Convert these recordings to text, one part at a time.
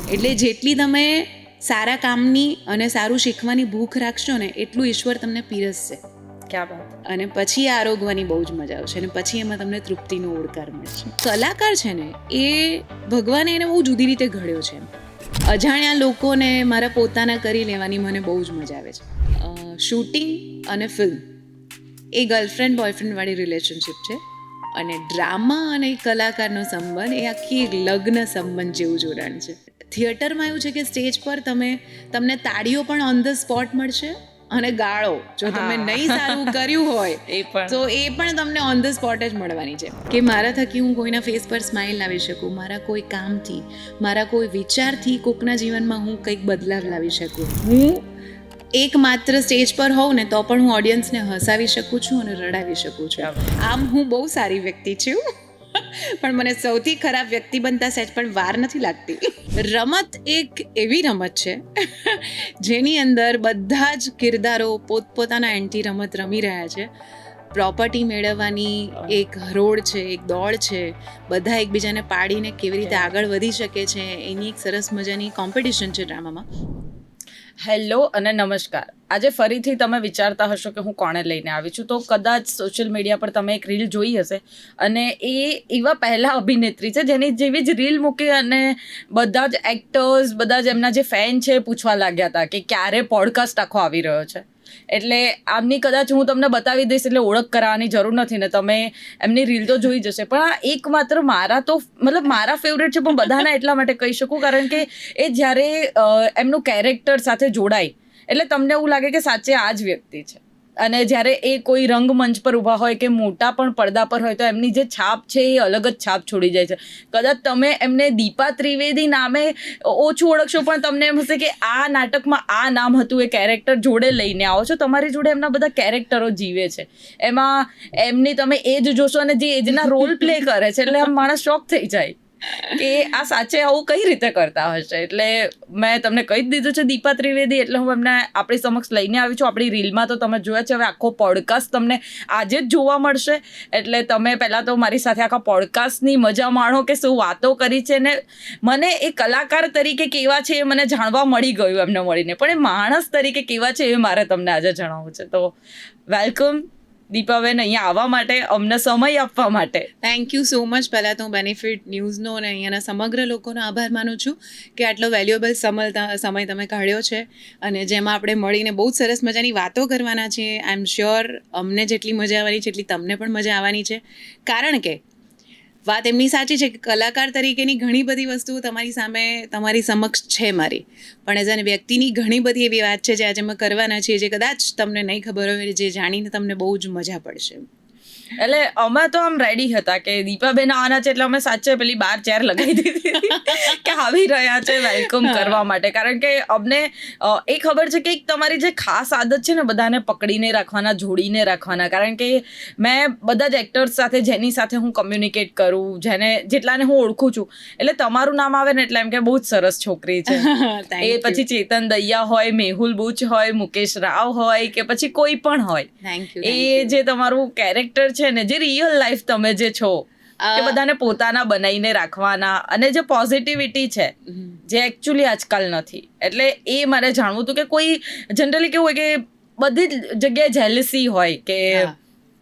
એટલે જેટલી તમે સારા કામની અને સારું શીખવાની ભૂખ રાખશો ને એટલું ઈશ્વર તમને પીરસશે. ક્યાં વાત. અને પછી આરોગવાની બહુ જ મજા આવશે અને પછી એમાં તમને તૃપ્તિનો ઓળકાર મળશે. કલાકાર છે ને એ ભગવાને એને બહુ જુદી રીતે ઘડ્યો છે. અજાણ્યા લોકોને મારા પોતાના કરી લેવાની મને બહુ જ મજા આવે છે. શૂટિંગ અને ફિલ્મ એ ગર્લફ્રેન્ડ બોયફ્રેન્ડ વાળી રિલેશનશિપ છે અને ડ્રામા અને કલાકારનો સંબંધ એ આખી લગ્ન સંબંધ જેવું જોડાણ છે. થિયેટરમાં એવું છે કે સ્ટેજ પર તમને તાળીઓ પણ ઓન ધ સ્પોટ મળશે અને ગાળો જો તમે નહીં સારું કર્યું હોય તો એ પણ તમને ઓન ધ સ્પોટ જ મળવાની છે. કે મારા થકી હું કોઈના ફેસ પર સ્માઇલ લાવી શકું, મારા કોઈ કામથી, મારા કોઈ વિચારથી કોકના જીવનમાં હું કંઈક બદલાવ લાવી શકું. હું એક માત્ર સ્ટેજ પર હોઉં ને તો પણ હું ઓડિયન્સને હસાવી શકું છું અને રડાવી શકું છું. આમ હું બહુ સારી વ્યક્તિ છું પણ મને સૌથી ખરાબ વ્યક્તિ બનતા સહેજ પણ વાર નથી લાગતી. રમત એક એવી રમત છે જેની અંદર બધા જ કિરદારો પોતપોતાના એન્ટી રમત રમી રહ્યા છે. પ્રોપર્ટી મેળવવાની એક હરોળ છે, એક દોડ છે, બધા એકબીજાને પાડીને કેવી રીતે આગળ વધી શકે છે એની એક સરસ મજાની કોમ્પિટિશન છે ડ્રામામાં. હેલો અને નમસ્કાર. આજે ફરીથી તમે વિચારતા હશો કે હું કોણે લઈને આવી છું, તો કદાચ સોશિયલ મીડિયા પર તમે એક રીલ જોઈ હશે અને એ એવા પહેલા અભિનેત્રી છે જેની જેવી જ રીલ મૂકી અને બધા જ એક્ટર્સ, બધા જ એમના જે ફેન છે પૂછવા લાગ્યા હતા કે ક્યારે પોડકાસ્ટ આખો આવી રહ્યો છે. એટલે આમની કદાચ હું તમને બતાવી દઈશ એટલે ઓળખ કરાવવાની જરૂર નથી ને તમે એમની રીલ તો જોઈ જશે. પણ આ એકમાત્ર મારા ફેવરેટ છે, પણ બધાના એટલા માટે કહી શકું કારણ કે એ જ્યારે એમનું કેરેક્ટર સાથે જોડાય એટલે તમને એવું લાગે કે સાચે આ જ વ્યક્તિ છે. અને જ્યારે એ કોઈ રંગમંચ પર ઊભા હોય કે મોટા પણ પડદા પર હોય તો એમની જે છાપ છે એ અલગ જ છાપ છોડી જાય છે. કદાચ તમે એમને દીપા ત્રિવેદી નામે ઓછું ઓળખશો પણ તમને એમ હશે કે આ નાટકમાં આ નામ હતું, એ કેરેક્ટર જોડે લઈને આવો છો. તમારી જોડે એમના બધા કેરેક્ટરો જીવે છે, એમાં એમની તમે એજ જોશો અને જે એજના રોલ પ્લે કરે છે એટલે આમ માણસ શોક થઈ જાય કે આ સાચે આવું કઈ રીતે કરતા હશે. એટલે મેં તમને કહી જ દીધું છે દીપા ત્રિવેદી, એટલે હું એમને આપણી સમક્ષ લઈને આવી છું. આપણી રીલમાં તો તમે જોયા છે, હવે આખો પોડકાસ્ટ તમને આજે જ જોવા મળશે. એટલે તમે પહેલાં તો મારી સાથે આખા પોડકાસ્ટની મજા માણો કે શું વાતો કરી છે ને મને એ કલાકાર તરીકે કેવા છે એ મને જાણવા મળી ગયું એમને મળીને, પણ એ માણસ તરીકે કેવા છે એ મારે તમને આજે જણાવવું છે. તો વેલકમ દીપાબેન અહીંયા આવવા માટે, અમને સમય આપવા માટે. Thank you so much. પહેલાં તો હું બેનિફિટ ન્યૂઝનો અને અહીંયાના સમગ્ર લોકોનો આભાર માનું છું કે આટલો વેલ્યુએબલ સમય તમે કાઢ્યો છે અને જેમાં આપણે મળીને બહુ જ સરસ મજાની વાતો કરવાના છીએ. આઈ એમ શ્યોર અમને જેટલી મજા આવવાની છે એટલી તમને પણ મજા આવવાની છે. કારણ કે વાત એમની સાચી છે કે કલાકાર તરીકેની ઘણી બધી વસ્તુઓ તમારી સમક્ષ છે મારી, પણ એઝ અ વ્યક્તિની ઘણી બધી એવી વાત છે જે આજે અમે કરવાના છીએ જે કદાચ તમને નહીં ખબર હોય, જે જાણીને તમને બહુ જ મજા પડશે. એટલે અમે તો આમ રેડી હતા કે દીપાબેન આવવાના છે એટલે અમે સાચે પેલી 12 ચેર લગાવી દીધી કે આવી રહ્યા છે વેલકમ કરવા માટે. કારણ કે અમને એ ખબર છે કે એક તમારી જે ખાસ આદત છે ને બધાને પકડીને રાખવાના, જોડીને રાખવાના. કારણ કે મેં બધા જ એક્ટર્સ સાથે જેની સાથે હું કમ્યુનિકેટ કરું, જેટલાને હું ઓળખું છું, એટલે તમારું નામ આવે ને એટલે એમ કે બહુ જ સરસ છોકરી છે. એ પછી ચેતન દૈયા હોય, મેહુલ બુચ હોય, મુકેશ રાવ હોય કે પછી કોઈ પણ હોય, એ જે તમારું કેરેક્ટર છે ને, જે રિયલ લાઈફ તમે જે છો એ બધાને પોતાના બનાવીને રાખવાના અને જે પોઝિટિવિટી છે જે એકચ્યુઅલી આજકાલ નથી. એટલે એ મારે જાણવું હતું કે કોઈ જનરલી કેવું હોય કે બધી જ જગ્યાએ જેલસી હોય કે,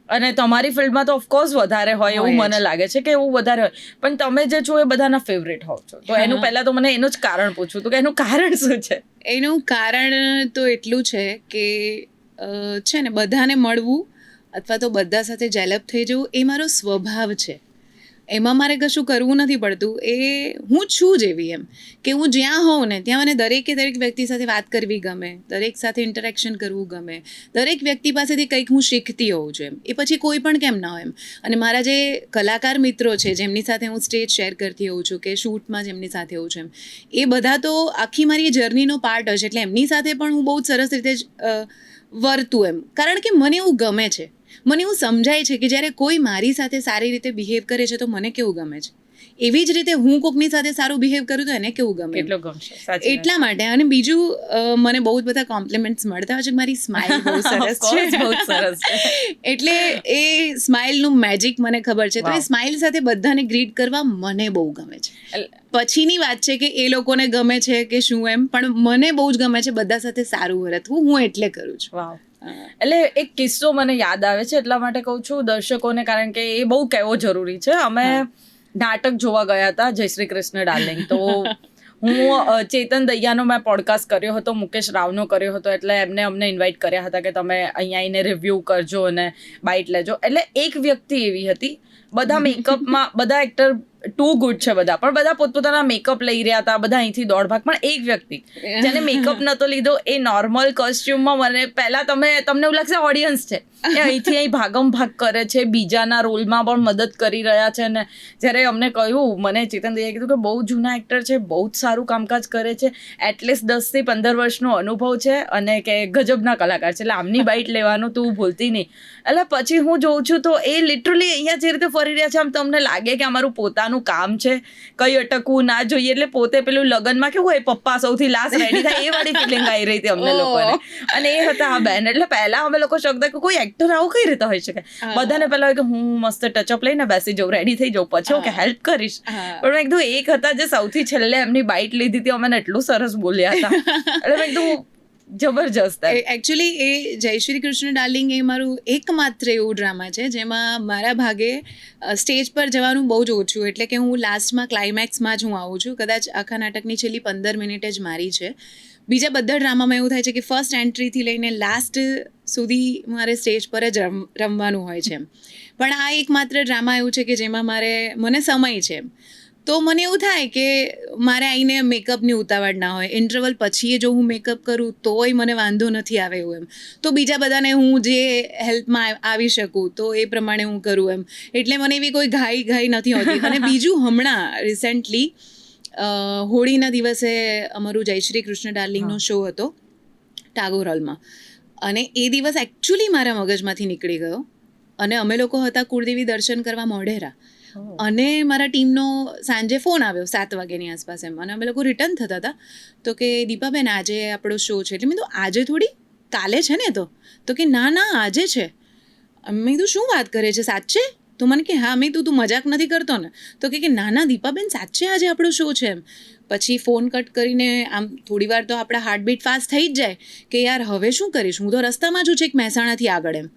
અને તમારી ફિલ્ડમાં તો ઓફકોર્સ વધારે હોય એવું મને લાગે છે કે એવું વધારે હોય, પણ તમે જે છો એ બધાના ફેવરેટ હોવ છો. તો એનું પહેલાં તો મને એનું જ કારણ પૂછવું હતું કે એનું કારણ શું છે? એનું કારણ તો એટલું છે કે છે ને બધાને મળવું અથવા તો બધા સાથે જેલપ થઈ જવું એ મારો સ્વભાવ છે. એમાં મારે કશું કરવું નથી પડતું. એ હું છું જેવી, એમ કે હું જ્યાં હોઉં ને ત્યાં મને દરેક વ્યક્તિ સાથે વાત કરવી ગમે, દરેક સાથે ઇન્ટરેક્શન કરવું ગમે, દરેક વ્યક્તિ પાસેથી કંઈક હું શીખતી હોઉં છું એમ. એ પછી કોઈ પણ કેમ ના હોય એમ. અને મારા જે કલાકાર મિત્રો છે જેમની સાથે હું સ્ટેજ શેર કરતી હોઉં છું કે શૂટમાં જેમની સાથે હોઉં છું એમ, એ બધા તો આખી મારી જર્નીનો પાર્ટ હશે. એટલે એમની સાથે પણ હું બહુ જ સરસ રીતે વર્તું એમ. કારણ કે મને એવું ગમે છે, મને એવું સમજાય છે કે જ્યારે કોઈ મારી સાથે સારી રીતે બિહેવ કરે છે તો મને કેવું ગમે છે. એવી જ રીતે હું કોકની સાથે સારું બિહેવ કરું તો એને કેવું ગમે. કેટલો ગમશે, સાચી એટલા માટે. અને બીજું મને બહુ જ બધા કોમ્પ્લિમેન્ટ્સ મળતા હોય છે, મારી સ્માઇલ બહુ સરસ છે. બહુ સરસ છે. એટલે એ સ્માઇલનું મેજિક મને ખબર છે, તો એ સ્માઇલ સાથે બધાને ગ્રીટ કરવા મને બહુ ગમે છે. પછીની વાત છે કે એ લોકોને ગમે છે કે શું એમ, પણ મને બહુ જ ગમે છે બધા સાથે સારું વર્તવું. હું એટલે કરું છું. વાવ. એટલે એક કિસ્સો મને યાદ આવે છે, એટલા માટે કહું છું દર્શકોને, કારણ કે એ બહુ કહેવો જરૂરી છે. અમે નાટક જોવા ગયા હતા, જય શ્રી કૃષ્ણ ડાર્લિંગ. તો હું ચેતન દૈયાનો મેં પોડકાસ્ટ કર્યો હતો, મુકેશ રાવનો કર્યો હતો, એટલે એમને અમને ઇન્વાઇટ કર્યા હતા કે તમે અહીંયા આવીને રિવ્યૂ કરજો અને બાઇટ લેજો. એટલે એક વ્યક્તિ એવી હતી, બધા મેકઅપમાં, બધા એક્ટર ટુ ગુડ છે બધા, પણ બધા પોતપોતાના મેકઅપ લઈ રહ્યા હતા, બધા અહીંથી દોડ ભાગ. પણ એક વ્યક્તિ જેને મેકઅપ નતો લીધો, એ નોર્મલ કોસ્ટ્યુમમાં, મને પહેલા તમને એવું લાગશે ઓડિયન્સ છે, એ અહીંથી અહીં ભાગમ ભાગ કરે છે, બીજાના રોલમાં પણ મદદ કરી રહ્યા છે. ને જ્યારે અમને કહ્યું, મને ચેતન દૈયાએ કીધું કે બહુ જૂના એક્ટર છે, બહુ જ સારું કામકાજ કરે છે, એટલીસ્ટ 10 થી 15 વર્ષનો અનુભવ છે, અને કે ગજબના કલાકાર છે, એટલે આમની બાઇટ લેવાનું તું ભૂલતી નહીં. એટલે પછી હું જોઉં છું તો એ લિટરલી અહીંયા જે રીતે ફરી રહ્યા છે, આમ તમને લાગે કે અમારું પોતાનું કામ છે, કઈ અટકવું ના જોઈએ. એટલે પોતે પેલું લગનમાં કેવું હોય, પપ્પા સૌથી લાસ્ટ રેડી થાય, એ વાળી ફિલિંગ આવી રહી હતી અમને લોકોને. અને એ હતા આ બેન. એટલે પહેલા અમે લોકો શકતા કે કોઈ એક્ટર આવું કઈ રીતે હોય શકે. બધાને પહેલા હોય કે હું મસ્ત ટચઅપ લઈને બેસી જાઉં, રેડી થઈ જાઉં, પછી ઓકે હેલ્પ કરીશ. પણ મેં કીધું એક હતા જે સૌથી છેલ્લે એમની બાઇટ લીધી હતી, અમને એટલું સરસ બોલ્યા હતા. એટલે મેં કીધું જબરજસ્ત. એકચ્યુઅલી એ જય શ્રી કૃષ્ણ ડાર્લિંગ એ મારું એકમાત્ર એવું ડ્રામા છે જેમાં મારા ભાગે સ્ટેજ પર જવાનું બહુ જ ઓછું. એટલે કે હું લાસ્ટમાં ક્લાઇમેક્સમાં જ હું આવું છું. કદાચ આખા નાટકની છેલ્લી 15 મિનિટ જ મારી છે. બીજા બધા ડ્રામામાં એવું થાય છે કે ફર્સ્ટ એન્ટ્રીથી લઈને લાસ્ટ સુધી મારે સ્ટેજ પર જ રમવાનું હોય છે. પણ આ એકમાત્ર ડ્રામા એવું છે કે જેમાં મને સમય છે. તો મને એવું થાય કે મારે આવીને મેકઅપની ઉતાવળ ના હોય. ઇન્ટરવલ પછી જો હું મેકઅપ કરું તોય મને વાંધો નથી આવે એવું એમ. તો બીજા બધાને હું જે હેલ્પમાં આવી શકું તો એ પ્રમાણે હું કરું એમ. એટલે મને એવી કોઈ ઘાઈ નથી હોતી. અને બીજું હમણાં રિસેન્ટલી હોળીના દિવસે અમારું જય શ્રી કૃષ્ણ ડાર્લિંગનો શો હતો ટાગોર હોલમાં. અને એ દિવસ એકચ્યુઅલી મારા મગજમાંથી નીકળી ગયો. અને અમે લોકો હતા કુળદેવી દર્શન કરવા મોઢેરા. અને મારા ટીમનો સાંજે ફોન આવ્યો 7 વાગ્યાની આસપાસ એમ. અને અમે લોકો રિટર્ન થતા હતા તો કે દીપાબેન આજે આપણો શો છે. એટલે મેં કીધું આજે થોડી, કાલે છે ને? તો કે ના આજે છે. મેં કીધું શું વાત કરે છે, સાચે? તો મને કે હા. મેં તું મજાક નથી કરતો ને? તો કે ના દીપાબેન સાચે આજે આપણો શો છે એમ. પછી ફોન કટ કરીને આમ થોડી વાર તો આપણા હાર્ટબીટ ફાસ્ટ થઈ જ જાય કે યાર હવે શું કરીશ, હું તો રસ્તામાં જ છું એક મહેસાણાથી આગળ એમ.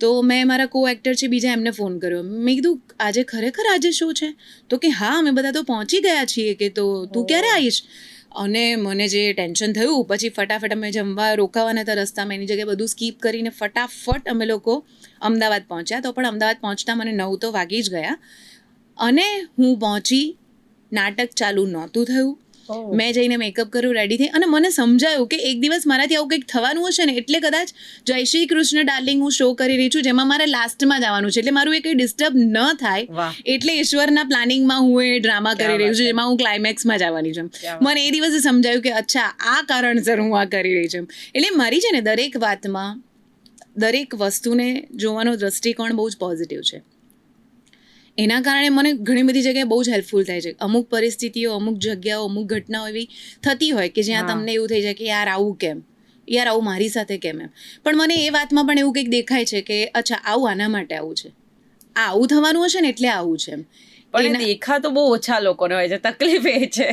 તો મેં મારા કો એક્ટર છે બીજા, એમને ફોન કર્યો. મેં કીધું આજે ખરેખર આજે શો છે? તો કે હા અમે બધા તો પહોંચી ગયા છીએ. કે તો તું ક્યારે આવીશ? અને મને જે ટેન્શન થયું, પછી ફટાફટ અમે જમવા રોકાવાના હતા રસ્તામાં, એની જગ્યાએ બધું સ્કીપ કરીને ફટાફટ અમે લોકો અમદાવાદ પહોંચ્યા. તો પણ અમદાવાદ પહોંચતા મને 9 તો વાગી જ ગયા. અને હું પહોંચી, નાટક ચાલુ નહોતું થયું. મેં જઈને મેકઅપ કર્યું, રેડી થઈ. અને મને સમજાયું કે એક દિવસ મારાથી આવું કંઈક થવાનું હશે ને, એટલે કદાચ જય શ્રી કૃષ્ણ ડાર્લિંગ હું શો કરી રહી છું જેમાં મારે લાસ્ટમાં જવાનું છે. એટલે મારું એ કંઈ ડિસ્ટર્બ ન થાય, એટલે ઈશ્વરના પ્લાનિંગમાં હું એ ડ્રામા કરી રહી છું જેમાં હું ક્લાઇમેક્સમાં જવાની છું. મને એ દિવસે સમજાયું કે અચ્છા આ કારણસર હું આ કરી રહી છું. એટલે મારી છે ને દરેક વાતમાં, દરેક વસ્તુને જોવાનો દ્રષ્ટિકોણ બહુ જ પોઝિટિવ છે. એના કારણે મને ઘણી બધી જગ્યાએ બહુ જ હેલ્પફુલ થાય છે. અમુક પરિસ્થિતિઓ, અમુક જગ્યાઓ, અમુક ઘટનાઓ એવી થતી હોય કે જ્યાં તમને એવું થઈ જાય કે યાર આવું કેમ, યાર આવું મારી સાથે કેમ એમ. પણ મને એ વાતમાં પણ એવું કંઈક દેખાય છે કે અચ્છા આવું આના માટે આવું છે, આ આવું થવાનું હશે ને એટલે આવું છે એમ. પણ દેખા તો બહુ ઓછા લોકોને હોય છે. તકલીફ એ છે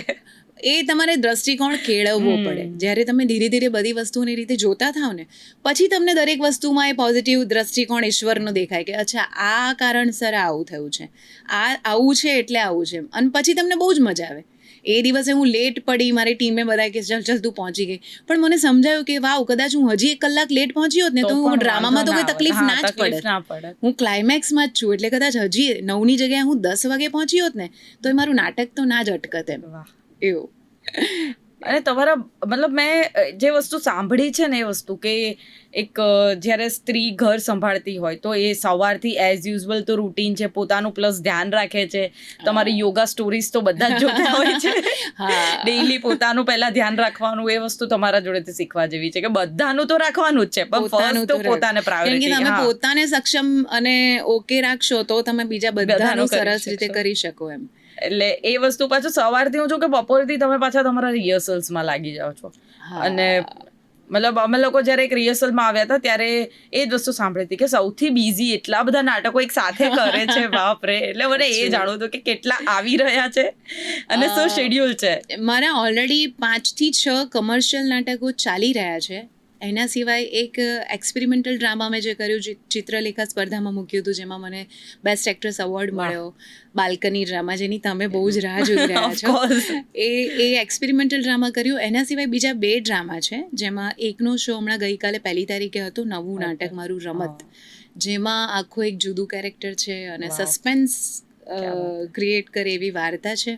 એ તમારે દ્રષ્ટિકોણ કેળવવો પડે. જ્યારે તમે ધીરે ધીરે બધી વસ્તુની રીતે જોતા થાવ ને, પછી તમને દરેક વસ્તુમાં એ પોઝિટિવ દ્રષ્ટિકોણ ઈશ્વરનો દેખાય કે અચ્છા આ કારણસર આવું થયું છે, આ આવું છે એટલે આવું છે. અને પછી તમને બહુ જ મજા આવે. એ દિવસે હું લેટ પડી, મારી ટીમે બધા કે ચાલ તું પહોંચી ગઈ. પણ મને સમજાયું કે વાવ, કદાચ હું હજી 1 કલાક લેટ પહોંચી હોત ને તો હું ડ્રામામાં તો કોઈ તકલીફ ના જ પડે. હું ક્લાઇમેક્સમાં જ છું, એટલે કદાચ હજી 9ની જગ્યાએ હું 10 વાગે પહોંચી હોત ને તો એ મારું નાટક તો ના જ અટકત એમ. એવું. અને તમારા મતલબ મેં જે વસ્તુ સાંભળી છે ને એ વસ્તુ કે એક જ્યારે સ્ત્રી ઘર સંભાળતી હોય તો એ સવારથી એઝ યુઝ્યુઅલ તો રૂટીન છે, પોતાનું પ્લસ ધ્યાન રાખે છે. તમારી યોગા સ્ટોરીઝ તો બધા જ જોતા હોય છે. ડેઈલી પોતાનું પહેલા ધ્યાન રાખવાનું, એ વસ્તુ તમારા જોડેથી શીખવા જેવી છે કે બધાનું તો રાખવાનું જ છે, પણ ફર્સ્ટ તો પોતાને પ્રાયોરિટી. તમે પોતાને સક્ષમ અને ઓકે રાખશો તો તમે બીજા બધાનું સરસ રીતે કરી શકો એમ. એટલે એ વસ્તુ પાછું સવારથી હું છું કે બપોરથી તમે પાછા તમારા રિહર્સલ્સમાં લાગી જાઓ છો. અને મતલબ અમે લોકો જ્યારે એક રિહર્સલમાં આવ્યા હતા ત્યારે એ જ વસ્તુ સાંભળી હતી કે સૌથી બિઝી એટલા બધા નાટકો એક સાથે કરે છે, બાપ રે. એટલે મને એ જાણવું હતું કે કેટલા આવી રહ્યા છે અને શું શેડ્યુલ છે. મારા ઓલરેડી 5 થી 6 કમર્શિયલ નાટકો ચાલી રહ્યા છે. એના સિવાય એક એક્સપેરિમેન્ટલ ડ્રામા મેં જે કર્યું, ચિત્રલેખા સ્પર્ધામાં મૂક્યું હતું, જેમાં મને બેસ્ટ એક્ટ્રેસ એવોર્ડ મળ્યો. બાલ્કની ડ્રામા, જેની તમે બહુ જ રાહ જોઈ રહ્યા છો. એ એક્સપેરિમેન્ટલ ડ્રામા કર્યું. એના સિવાય બીજા 2 ડ્રામા છે, જેમાં એકનો શો હમણાં ગઈકાલે 1 તારીખે હતો, નવું નાટક મારું રમત, જેમાં આખું એક જુદું કેરેક્ટર છે અને સસ્પેન્સ ક્રિએટ કરે એવી વાર્તા છે.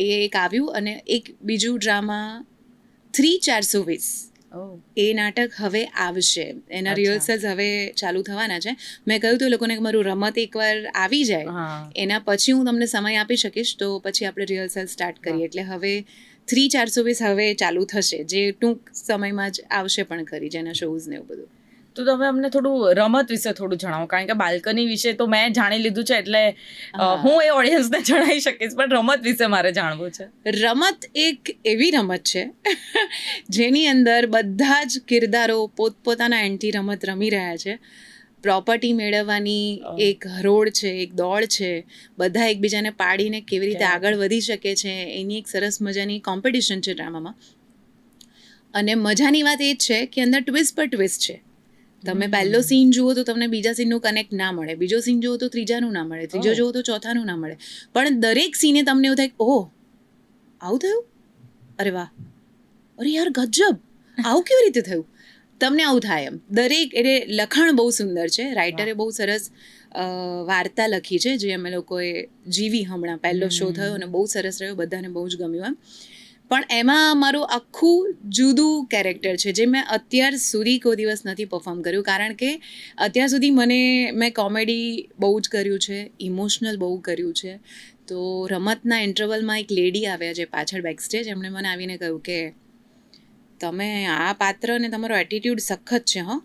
એ એક આવ્યું. અને એક બીજું ડ્રામા 3420, એ નાટક હવે આવશે. એના રિહર્સલ્સ હવે ચાલુ થવાના છે. મેં કહ્યું હતું લોકોને કે મારું રમત એકવાર આવી જાય, એના પછી હું તમને સમય આપી શકીશ, તો પછી આપણે રિહર્સલ સ્ટાર્ટ કરીએ. એટલે હવે 3420 હવે ચાલુ થશે, જે ટૂંક સમયમાં જ આવશે પણ ખરી, જેના શોઝ ને એવું બધું. તો તમે અમને થોડું રમત વિશે થોડું જણાવો, કારણ કે બાલ્કની વિશે તો મેં જાણી લીધું છે, એટલે હું એ ઓડિયન્સને જણાવી શકીશ, પણ રમત વિશે મારે જાણવું છે. રમત એક એવી રમત છે જેની અંદર બધા જ કિરદારો પોતપોતાના એન્ટી રમત રમી રહ્યા છે. પ્રોપર્ટી મેળવવાની એક હરોળ છે, એક દોડ છે, બધા એકબીજાને પાડીને કેવી રીતે આગળ વધી શકે છે, એની એક સરસ મજાની કોમ્પિટિશન છે ડ્રામામાં. અને મજાની વાત એ જ છે કે અંદર ટ્વિસ્ટ પર ટ્વિસ્ટ છે. તમે પહેલો સીન જુઓ તો તમને બીજા સીનનું કનેક્ટ ના મળે, બીજો સીન જુઓ તો ત્રીજાનું ના મળે, ત્રીજો જુઓ તો ચોથાનું ના મળે, પણ દરેક સીને તમને એવું થાય, ઓહ આવું થયું, અરે વાહ, અરે યાર ગજબ, આવું કેવી રીતે થયું, તમને આવું થાય એમ. દરેક એટલે લખાણ બહુ સુંદર છે. રાઇટરે બહુ સરસ વાર્તા લખી છે, જે અમે લોકોએ જીવી હમણાં. પહેલો શો થયો અને બહુ સરસ રહ્યો, બધાને બહુ જ ગમ્યું એમ. પણ એમાં મારું આખું જુદું કેરેક્ટર છે, જે મેં અત્યાર સુધી કોઈ દિવસ નથી પરફોર્મ કર્યું. કારણ કે અત્યાર સુધી મેં કોમેડી બહુ જ કર્યું છે, ઇમોશનલ બહુ કર્યું છે. તો રમતના ઇન્ટરવલમાં એક લેડી આવ્યા છે પાછળ બેક સ્ટેજ, એમણે મને આવીને કહ્યું કે તમે આ પાત્ર અને તમારો એટીટ્યૂડ સખત છે, હં,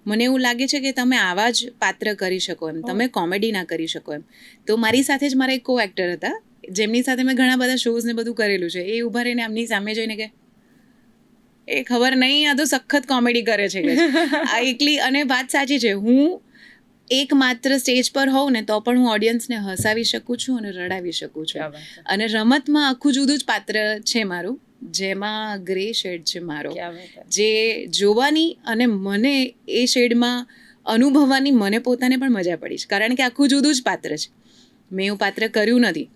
મને એવું લાગે છે કે તમે આવા જ પાત્ર કરી શકો એમ, તમે કોમેડી ના કરી શકો એમ. તો મારી સાથે જ મારા એક કો એક્ટર હતા, જેમની સાથે મેં ઘણા બધા શોઝ ને બધું કરેલું છે. એ ઊભા રહીને એમની સામે જોઈને કે એ ખબર નહીં, આ તો સખત કોમેડી કરે છે કે આ એકલી. અને વાત સાચી છે, હું એક માત્ર સ્ટેજ પર હોઉં ને તો પણ હું ઓડિયન્સને હસાવી શકું છું અને રડાવી શકું છું. અને રમતમાં આખું જુદું જ પાત્ર છે મારું, જેમાં ગ્રે શેડ છે મારો, જે જોવાની અને મને એ શેડમાં અનુભવવાની મને પોતાને પણ મજા પડી છે. કારણ કે આખું જુદું જ પાત્ર છે, મેં એવું પાત્ર કર્યું નથી.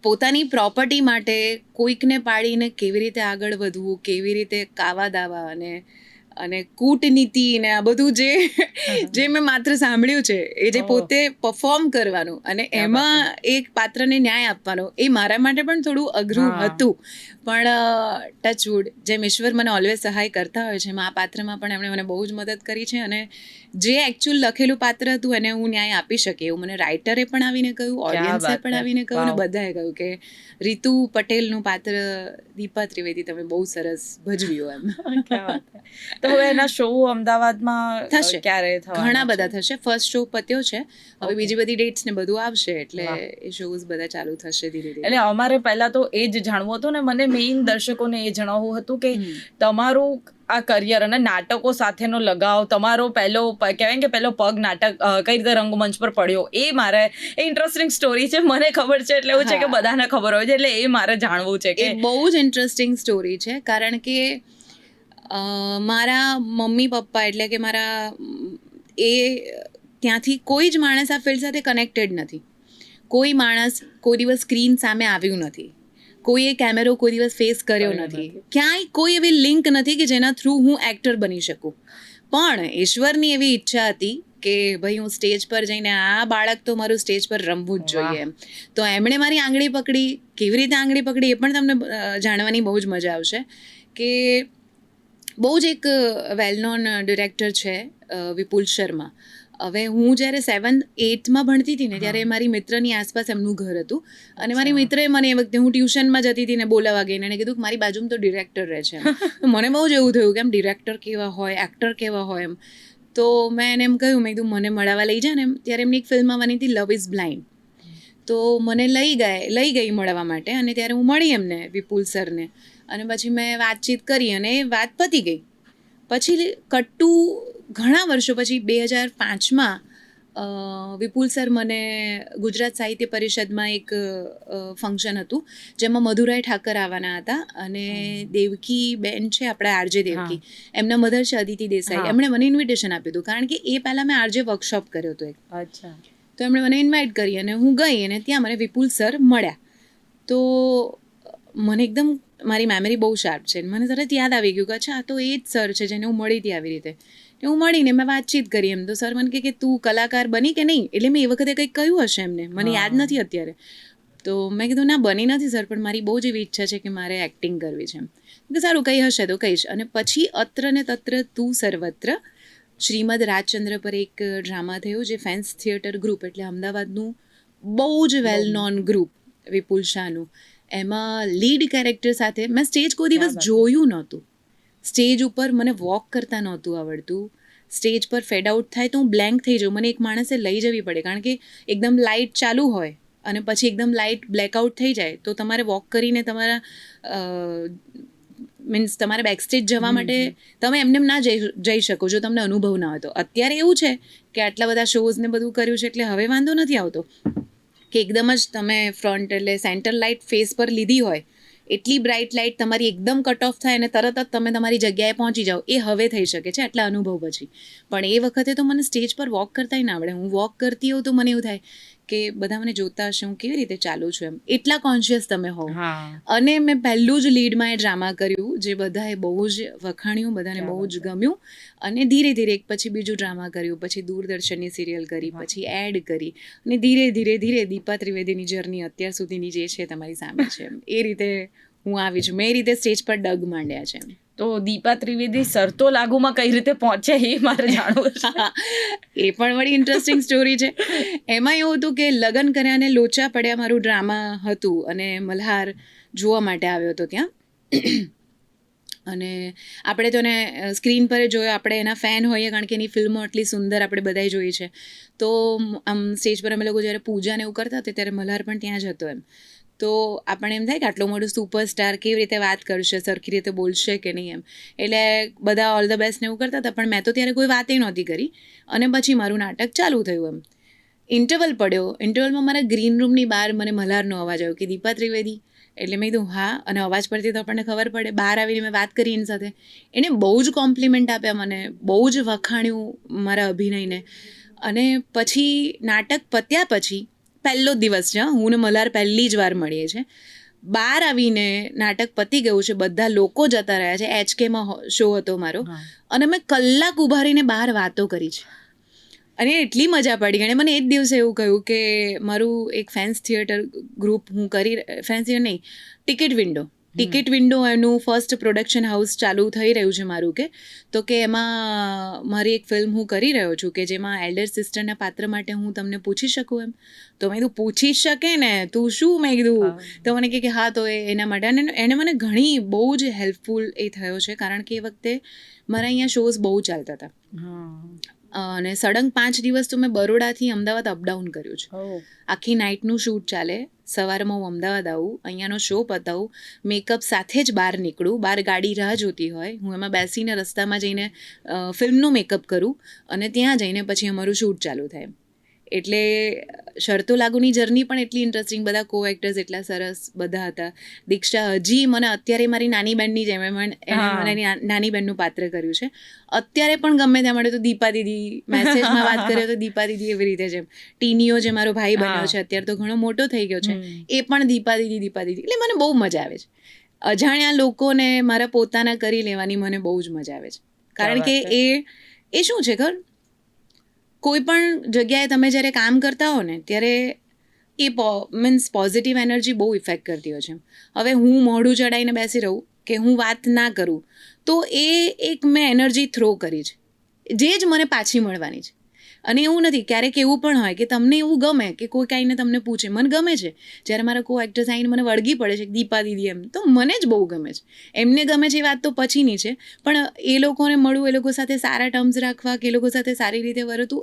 પોતાની પ્રોપર્ટી માટે કોઈકને પાડીને કેવી રીતે આગળ વધવું, કેવી રીતે કાવા દાવા અને કૂટનીતિ ને આ બધું જે મેં માત્ર સાંભળ્યું છે, એ જે પોતે પરફોર્મ કરવાનું અને એમાં એક પાત્રને ન્યાય આપવાનો, એ મારા માટે પણ થોડું અઘરું હતું. પણ ટચવુડ, જેમ ઈશ્વર મને ઓલવેઝ સહાય કરતા હોય છે, એમાં આ પાત્રમાં પણ એમણે મને બહુ જ મદદ કરી છે. અને જે એકચ્યુઅલ લખેલું પાત્ર હતું એને હું ન્યાય આપી શકે એવું મને રાઇટરે પણ આવીને કહ્યું, ઓડિયન્સે પણ આવીને કહ્યું, અને બધાએ કહ્યું કે રીતુ પટેલનું પાત્ર દીપા ત્રિવેદી તમે બહુ સરસ ભજવ્યું એમ. તો હવે એના શો અમદાવાદમાં થશે, ક્યારે થવાના ઘણા બધા થશે. ફર્સ્ટ શો પત્યો છે, હવે બીજી બધી ડેટ્સ ને બધું આવશે, એટલે એ શોઝ બધા ચાલુ થશે ધીરે ધીરે. એટલે અમારે પહેલા તો એ જ જાણવું હતું ને, મને મેઇન દર્શકોને એ જણાવવું હતું કે તમારું આ કરિયર અને નાટકો સાથેનો લગાવ, તમારો પહેલો કહેવાય કે પહેલો પગ નાટક કઈ રીતે રંગમંચ પર પડ્યો, એ મારે ઇન્ટરેસ્ટિંગ સ્ટોરી છે. મને ખબર છે એટલે એવું છે કે બધાને ખબર હોય છે, એટલે એ મારે જાણવું છે. કે બહુ જ ઇન્ટરેસ્ટિંગ સ્ટોરી છે. કારણ કે મારા મમ્મી પપ્પા, એટલે કે મારા એ ત્યાંથી કોઈ જ માણસ આ ફિલ્ડ સાથે કનેક્ટેડ નથી. કોઈ માણસ કોઈ દિવસ સ્ક્રીન સામે આવ્યું નથી, કોઈએ કેમેરો કોઈ દિવસ ફેસ કર્યો નથી, ક્યાંય કોઈ એવી લિંક નથી કે જેના થ્રુ હું એક્ટર બની શકું. પણ ઈશ્વરની એવી ઈચ્છા હતી કે ભાઈ હું સ્ટેજ પર જઈને આ બાળક તો મારું સ્ટેજ પર રમવું જ જોઈએ એમ. તો એમણે મારી આંગળી પકડી. કેવી રીતે આંગળી પકડી એ પણ તમને જાણવાની બહુ જ મજા આવશે. કે બહુ જ એક વેલ નોન ડિરેક્ટર છે વિપુલ શર્મા. હવે હું જ્યારે 7th 8th ભણતી હતી ને, ત્યારે મારી મિત્રની આસપાસ એમનું ઘર હતું. અને મારી મિત્રએ મને એ વખતે, હું ટ્યુશનમાં જતી હતી ને બોલાવા ગઈ, એને કીધું કે મારી બાજુમાં તો ડિરેક્ટર રહે છે. તો મને બહુ જ એવું થયું કે એમ ડિરેક્ટર કેવા હોય, એક્ટર કેવા હોય એમ. તો મેં એને એમ કહ્યું, મેં કીધું મને મળવા લઈ જાય ને એમ. ત્યારે એમની એક ફિલ્મ આવવાની હતી, લવ ઇઝ બ્લાઇન્ડ. તો મને લઈ ગઈ મળવા માટે, અને ત્યારે હું મળી એમને વિપુલ સરને, અને પછી મેં વાતચીત કરી અને એ વાત પતી ગઈ. પછી કટ્ટુ ઘણા વર્ષો પછી 2005માં વિપુલ સર મને ગુજરાત સાહિત્ય પરિષદમાં એક ફંક્શન હતું જેમાં મધુરાય ઠાકર આવવાના હતા, અને દેવકી બેન છે આપણા આરજે દેવકી, એમના મધર છે અદિતિ દેસાઈ, એમણે મને ઇન્વિટેશન આપ્યું હતું, કારણ કે એ પહેલાં મેં આરજે વર્કશોપ કર્યો હતો એક. અચ્છા. તો એમણે મને ઇન્વાઇટ કરી અને હું ગઈ, અને ત્યાં મને વિપુલ સર મળ્યા. તો મને એકદમ મારી મેમરી બહુ શાર્પ છે, મને તરત યાદ આવી ગયું કે અચ્છા આ તો એ જ સર છે જેને હું મળી હતી આવી રીતે. હું મળીને મેં વાતચીત કરી એમ. તો સર મને કે તું કલાકાર બની કે નહીં, એટલે મેં એ વખતે કંઈક કહ્યું હશે એમને, મને યાદ નથી અત્યારે. તો મેં કીધું ના બની નથી સર, પણ મારી બહુ જ એવી ઈચ્છા છે કે મારે એક્ટિંગ કરવી છે. કે સારું કંઈ હશે તો કહીશ. અને પછી અત્ર ને તત્ર તું સર્વત્ર શ્રીમદ રાજચંદ્ર પર એક ડ્રામા થયો, જે ફેન્સ થિયેટર ગ્રુપ, એટલે અમદાવાદનું બહુ જ વેલ નોન ગ્રુપ વિપુલ શાહનું. એમાં લીડ કેરેક્ટર સાથે મેં સ્ટેજ કોઈ દિવસ જોયું નહોતું. સ્ટેજ ઉપર મને વોક કરતા નહોતું આવડતું. સ્ટેજ પર ફેડ આઉટ થાય તો હું બ્લેન્ક થઈ જાઉં, મને એક માણસે લઈ જવી પડે, કારણ કે એકદમ લાઇટ ચાલુ હોય અને પછી એકદમ લાઇટ બ્લેકઆઉટ થઈ જાય તો તમારે વોક કરીને તમારા મીન્સ તમારે બેકસ્ટેજ જવા માટે તમે એમને ના જઈ શકો જો તમને અનુભવ ના હોય તો. અત્યારે એવું છે કે આટલા બધા શોઝ ને બધું કર્યું છે એટલે હવે વાંધો નથી આવતો કે એકદમ જ તમે ફ્રન્ટ એટલે સેન્ટર લાઇટ ફેસ પર લીધી હોય, એટલી બ્રાઇટ લાઇટ તમારી એકદમ કટ ઓફ થાય અને તરત જ તમે તમારી જગ્યાએ પહોંચી જાઓ, એ હવે થઈ શકે છે આટલા અનુભવ પછી. પણ એ વખતે તો મને સ્ટેજ પર વોક કરતાંય ના આવડે. હું વોક કરતી હોઉં તો મને એવું થાય કે બધા મને જોતા હશે હું કેવી રીતે ચાલું છું એમ, એટલા કોન્શિયસ તમે હોવ. અને મેં પહેલું જ લીડમાં એ ડ્રામા કર્યું જે બધાએ બહુ જ વખાણ્યું, બધાને બહુ જ ગમ્યું, અને ધીરે ધીરે એક પછી બીજું ડ્રામા કર્યું, પછી દૂરદર્શનની સિરિયલ કરી, પછી એડ કરી, અને ધીરે ધીરે દીપા ત્રિવેદીની જર્ની અત્યાર સુધીની જે છે તમારી સામે છે, એ રીતે હું આવી છું. મેં એ રીતે સ્ટેજ પર ડગ માંડ્યા છે. તો દીપા ત્રિવેદી સરતો લાગુમાં કઈ રીતે પહોંચે એ મારે જાણવું છે. એ પણ વળી ઇન્ટરેસ્ટિંગ સ્ટોરી છે. એમાં એવું હતું કે લગ્ન કર્યા ને લોચા પડ્યા મારું ડ્રામા હતું, અને મલ્હાર જોવા માટે આવ્યો હતો ત્યાં. અને આપણે તો એને સ્ક્રીન પર જોયો, આપણે એના ફેન હોઈએ કારણ કે એની ફિલ્મો આટલી સુંદર આપણે બધાએ જોઈ છે. તો આમ સ્ટેજ પર અમે લોકો જ્યારે પૂજાને એવું કરતા હતા ત્યારે મલ્હાર પણ ત્યાં જ હતો એમ. તો આપણને એમ થાય કે આટલો મોટો સુપરસ્ટાર કેવી રીતે વાત કરશે, સરખી રીતે બોલશે કે નહીં એમ. એટલે બધા ઓલ ધ બેસ્ટ ને એવું કરતા હતા, પણ મેં તો ત્યારે કોઈ વાતે નહોતી કરી. અને પછી મારું નાટક ચાલુ થયું એમ. ઇન્ટરવલ પડ્યો, ઇન્ટરવલમાં મારા ગ્રીન રૂમની બહાર મને મલ્હારનો અવાજ આવ્યો કે દીપા ત્રિવેદી. એટલે મેં કીધું હા, અને અવાજ પરથી તો આપણને ખબર પડે. બહાર આવીને મેં વાત કરી એની સાથે, એણે બહુ જ કોમ્પ્લિમેન્ટ આપ્યા મને, બહુ જ વખાણ્યું મારા અભિનયને. અને પછી નાટક પત્યા પછી પહેલો જ દિવસ છે, હું ને મલ્હાર પહેલી જ વાર મળીએ છીએ. બહાર આવીને નાટક પતી ગયું છે, બધા લોકો જતા રહ્યા છે, HKમાં શો હતો મારો, અને મેં કલાક ઊભા રહીને બહાર વાતો કરી છે. અને એટલી મજા પડી. અને મને એ જ દિવસે એવું કહ્યું કે મારું એક ફેન્સ થિયેટર ગ્રુપ હું ફેન્સ થિયેટર નહીં, ટિકિટ વિન્ડો એનું ફર્સ્ટ પ્રોડક્શન હાઉસ ચાલુ થઈ રહ્યું છે મારું, તો કે એમાં મારી એક ફિલ્મ હું કરી રહ્યો છું કે જેમાં એલ્ડર સિસ્ટરના પાત્ર માટે હું તમને પૂછી શકું એમ. તો મેં કીધું પૂછી શકે ને, તું શું, મેં કીધું. તો મને કે હા, તો એના માટે. અને એને મને ઘણી બહુ જ હેલ્પફુલ એ થયો છે, કારણ કે એ વખતે મારા અહીંયા શોઝ બહુ ચાલતા હતા. અને સડંગ 5 દિવસ તો મેં બરોડાથી અમદાવાદ અપડાઉન કર્યું છે. આખી નાઇટનું શૂટ ચાલે, સવારમાં હું અમદાવાદ આવું, અહીંયાનો શો પતાવું, મેકઅપ સાથે જ બહાર નીકળું, બહાર ગાડી રાહ જોતી હોય, હું એમાં બેસીને રસ્તામાં જઈને ફિલ્મનું મેકઅપ કરું, અને ત્યાં જઈને પછી અમારું શૂટ ચાલુ થાય. એટલે શરતો લાગુની જર્ની પણ એટલી ઇન્ટરેસ્ટિંગ, બધા કો એક્ટર્સ એટલા સરસ બધા હતા. દીક્ષા હજી મને અત્યારે મારી નાની બહેનની જેમ, એને મને નાની બહેનનું પાત્ર કર્યું છે. અત્યારે પણ ગમે ત્યાં મળે તો દીપા દીદી, મેસેજમાં વાત કરીએ તો દીપા દીદી, એવી રીતે જેમ. ટીનીઓ જે મારો ભાઈ બન્યો છે અત્યારે તો ઘણો મોટો થઈ ગયો છે, એ પણ દીપા દીદી. એટલે મને બહુ મજા આવે છે. અજાણ્યા લોકોને મારા પોતાના કરી લેવાની મને બહુ જ મજા આવે છે, કારણ કે એ શું છે ખબર, કોઈ પણ જગ્યાએ તમે જ્યારે કામ કરતા હો ને ત્યારે એ મીન્સ પોઝિટિવ એનર્જી બહુ ઇફેક્ટ કરતી હોય છે. હવે હું મોઢું ચડાવીને બેસી રહું કે હું વાત ના કરું તો એ એક મેં એનર્જી થ્રો કરી છે, જે જ મને પાછી મળવાની છે. અને એવું નથી, ક્યારેક એવું પણ હોય કે તમને એવું ગમે કે કોઈ આવીને તમને પૂછે. મને ગમે છે જ્યારે મારા કો એક્ટર્સ આવીને મને વળગી પડે છે દીપા દીદી એમ, તો મને જ બહુ ગમે છે. એમને ગમે છે એ વાત તો પછીની છે, પણ એ લોકોને મળવું, એ લોકો સાથે સારા ટર્મ્સ રાખવા, કે એ લોકો સાથે સારી રીતે વર્તવું,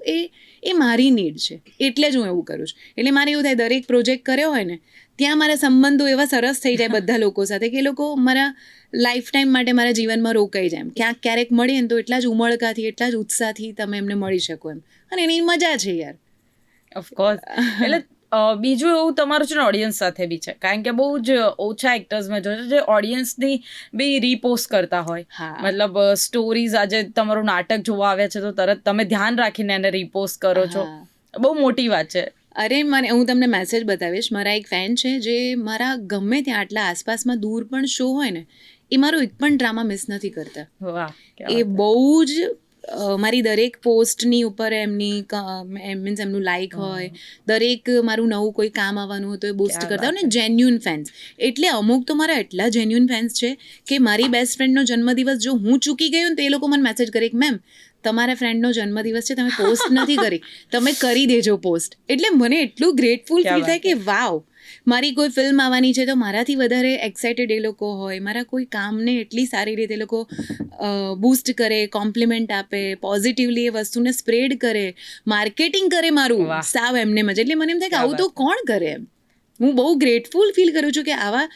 એ મારી નીડ છે. એટલે જ હું એવું કરું છું. એટલે મારે એવું થાય, દરેક પ્રોજેક્ટ કર્યો હોય ને ત્યાં મારા સંબંધો એવા સરસ થઈ જાય બધા લોકો સાથે કે એ લોકો મારા લાઈફ ટાઈમ માટે મારા જીવનમાં રોકાઈ જાય. એમ ક્યારેક મળીએ ને તો એટલા જ ઉમળકાથી, એટલા જ ઉત્સાહથી તમે એમને મળી શકો એમ, અને એની મજા છે યાર. ઓફકોર્સ. એટલે બીજું એવું તમારું છે ને ઓડિયન્સ સાથે બી છે, કારણ કે બહુ જ ઓછા એક્ટર્સ મેં જોયું છે જે ઓડિયન્સની બી રીપોસ્ટ કરતા હોય. હા. મતલબ સ્ટોરીઝ, આજે તમારું નાટક જોવા આવ્યા છે તો તરત તમે ધ્યાન રાખીને એને રીપોસ્ટ કરો છો. બહુ મોટી વાત છે. અરે હું તમને મેસેજ બતાવીશ. મારા એક ફેન છે જે મારા ગમે ત્યાં આટલા આસપાસમાં દૂર પણ શો હોય ને, એ મારો એક પણ ડ્રામા મિસ નથી કરતા. વાહ. એ બહુ જ મારી દરેક પોસ્ટની ઉપર મીન્સ એમનું લાઈક હોય, દરેક મારું નવું કોઈ કામ આવવાનું હોય તો એ બૂસ્ટ કરતા હોય ને. Genuine fans. એટલે અમુક તો મારા એટલા જેન્યુન ફેન્સ છે કે મારી બેસ્ટ ફ્રેન્ડનો જન્મદિવસ જો હું ચૂકી ગયું ને તો એ લોકો મને મેસેજ કરે કે મેમ તમારા ફ્રેન્ડનો જન્મદિવસ છે, તમે પોસ્ટ નથી કરી, તમે કરી દેજો પોસ્ટ. એટલે મને એટલું ગ્રેટફુલ ફીલ થાય કે વાવ, મારી કોઈ ફિલ્મ આવવાની છે તો મારાથી વધારે એક્સાઇટેડ એ લોકો હોય, મારા કોઈ કામને એટલી સારી રીતે એ લોકો બૂસ્ટ કરે, કોમ્પ્લિમેન્ટ આપે, પોઝિટિવલી એ વસ્તુને સ્પ્રેડ કરે, માર્કેટિંગ કરે મારું સાવ એમને મજા. એટલે મને એમ થાય કે આવું તો કોણ કરે એમ. હું બહુ ગ્રેટફુલ ફીલ કરું છું કે આવા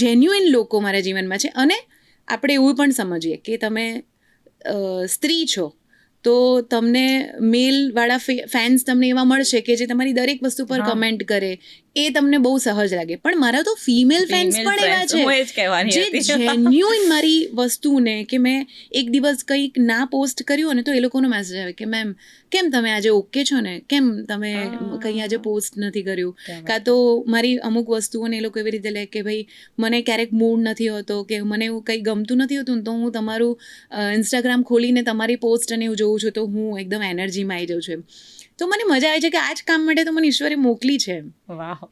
જેન્યુઇન લોકો મારા જીવનમાં છે. અને આપણે એવું પણ સમજીએ કે તમે સ્ત્રી છો તો તમને મેલવાળા ફેન્સ તમને એવા મળશે કે જે તમારી દરેક વસ્તુ પર કમેન્ટ કરે, એ તમને બહુ સહજ લાગે. પણ મારા તો ફિમેલ ફેન્સ પણ એવા છે જે જેન્યુઇન મારી વસ્તુને, કે મેં એક દિવસ કંઈક ના પોસ્ટ કર્યું ને તો એ લોકોનો મેસેજ આવે કે મેમ કેમ તમે આજે ઓકે છો ને, કેમ તમે કંઈ આજે પોસ્ટ નથી કર્યું. કાં તો મારી અમુક વસ્તુઓને એ લોકો એવી રીતે લે કે ભાઈ મને ક્યારેક મૂડ નથી હોતો કે મને એવું કંઈ ગમતું નથી હોતું ને તો હું તમારું ઇન્સ્ટાગ્રામ ખોલીને તમારી પોસ્ટ અને એવું જોઉં છું તો હું એકદમ એનર્જીમાં આવી જાઉં છું. તો મને મજા આવે છે કે આ જ કામ માટે તો મને ઈશ્વરે મોકલી છે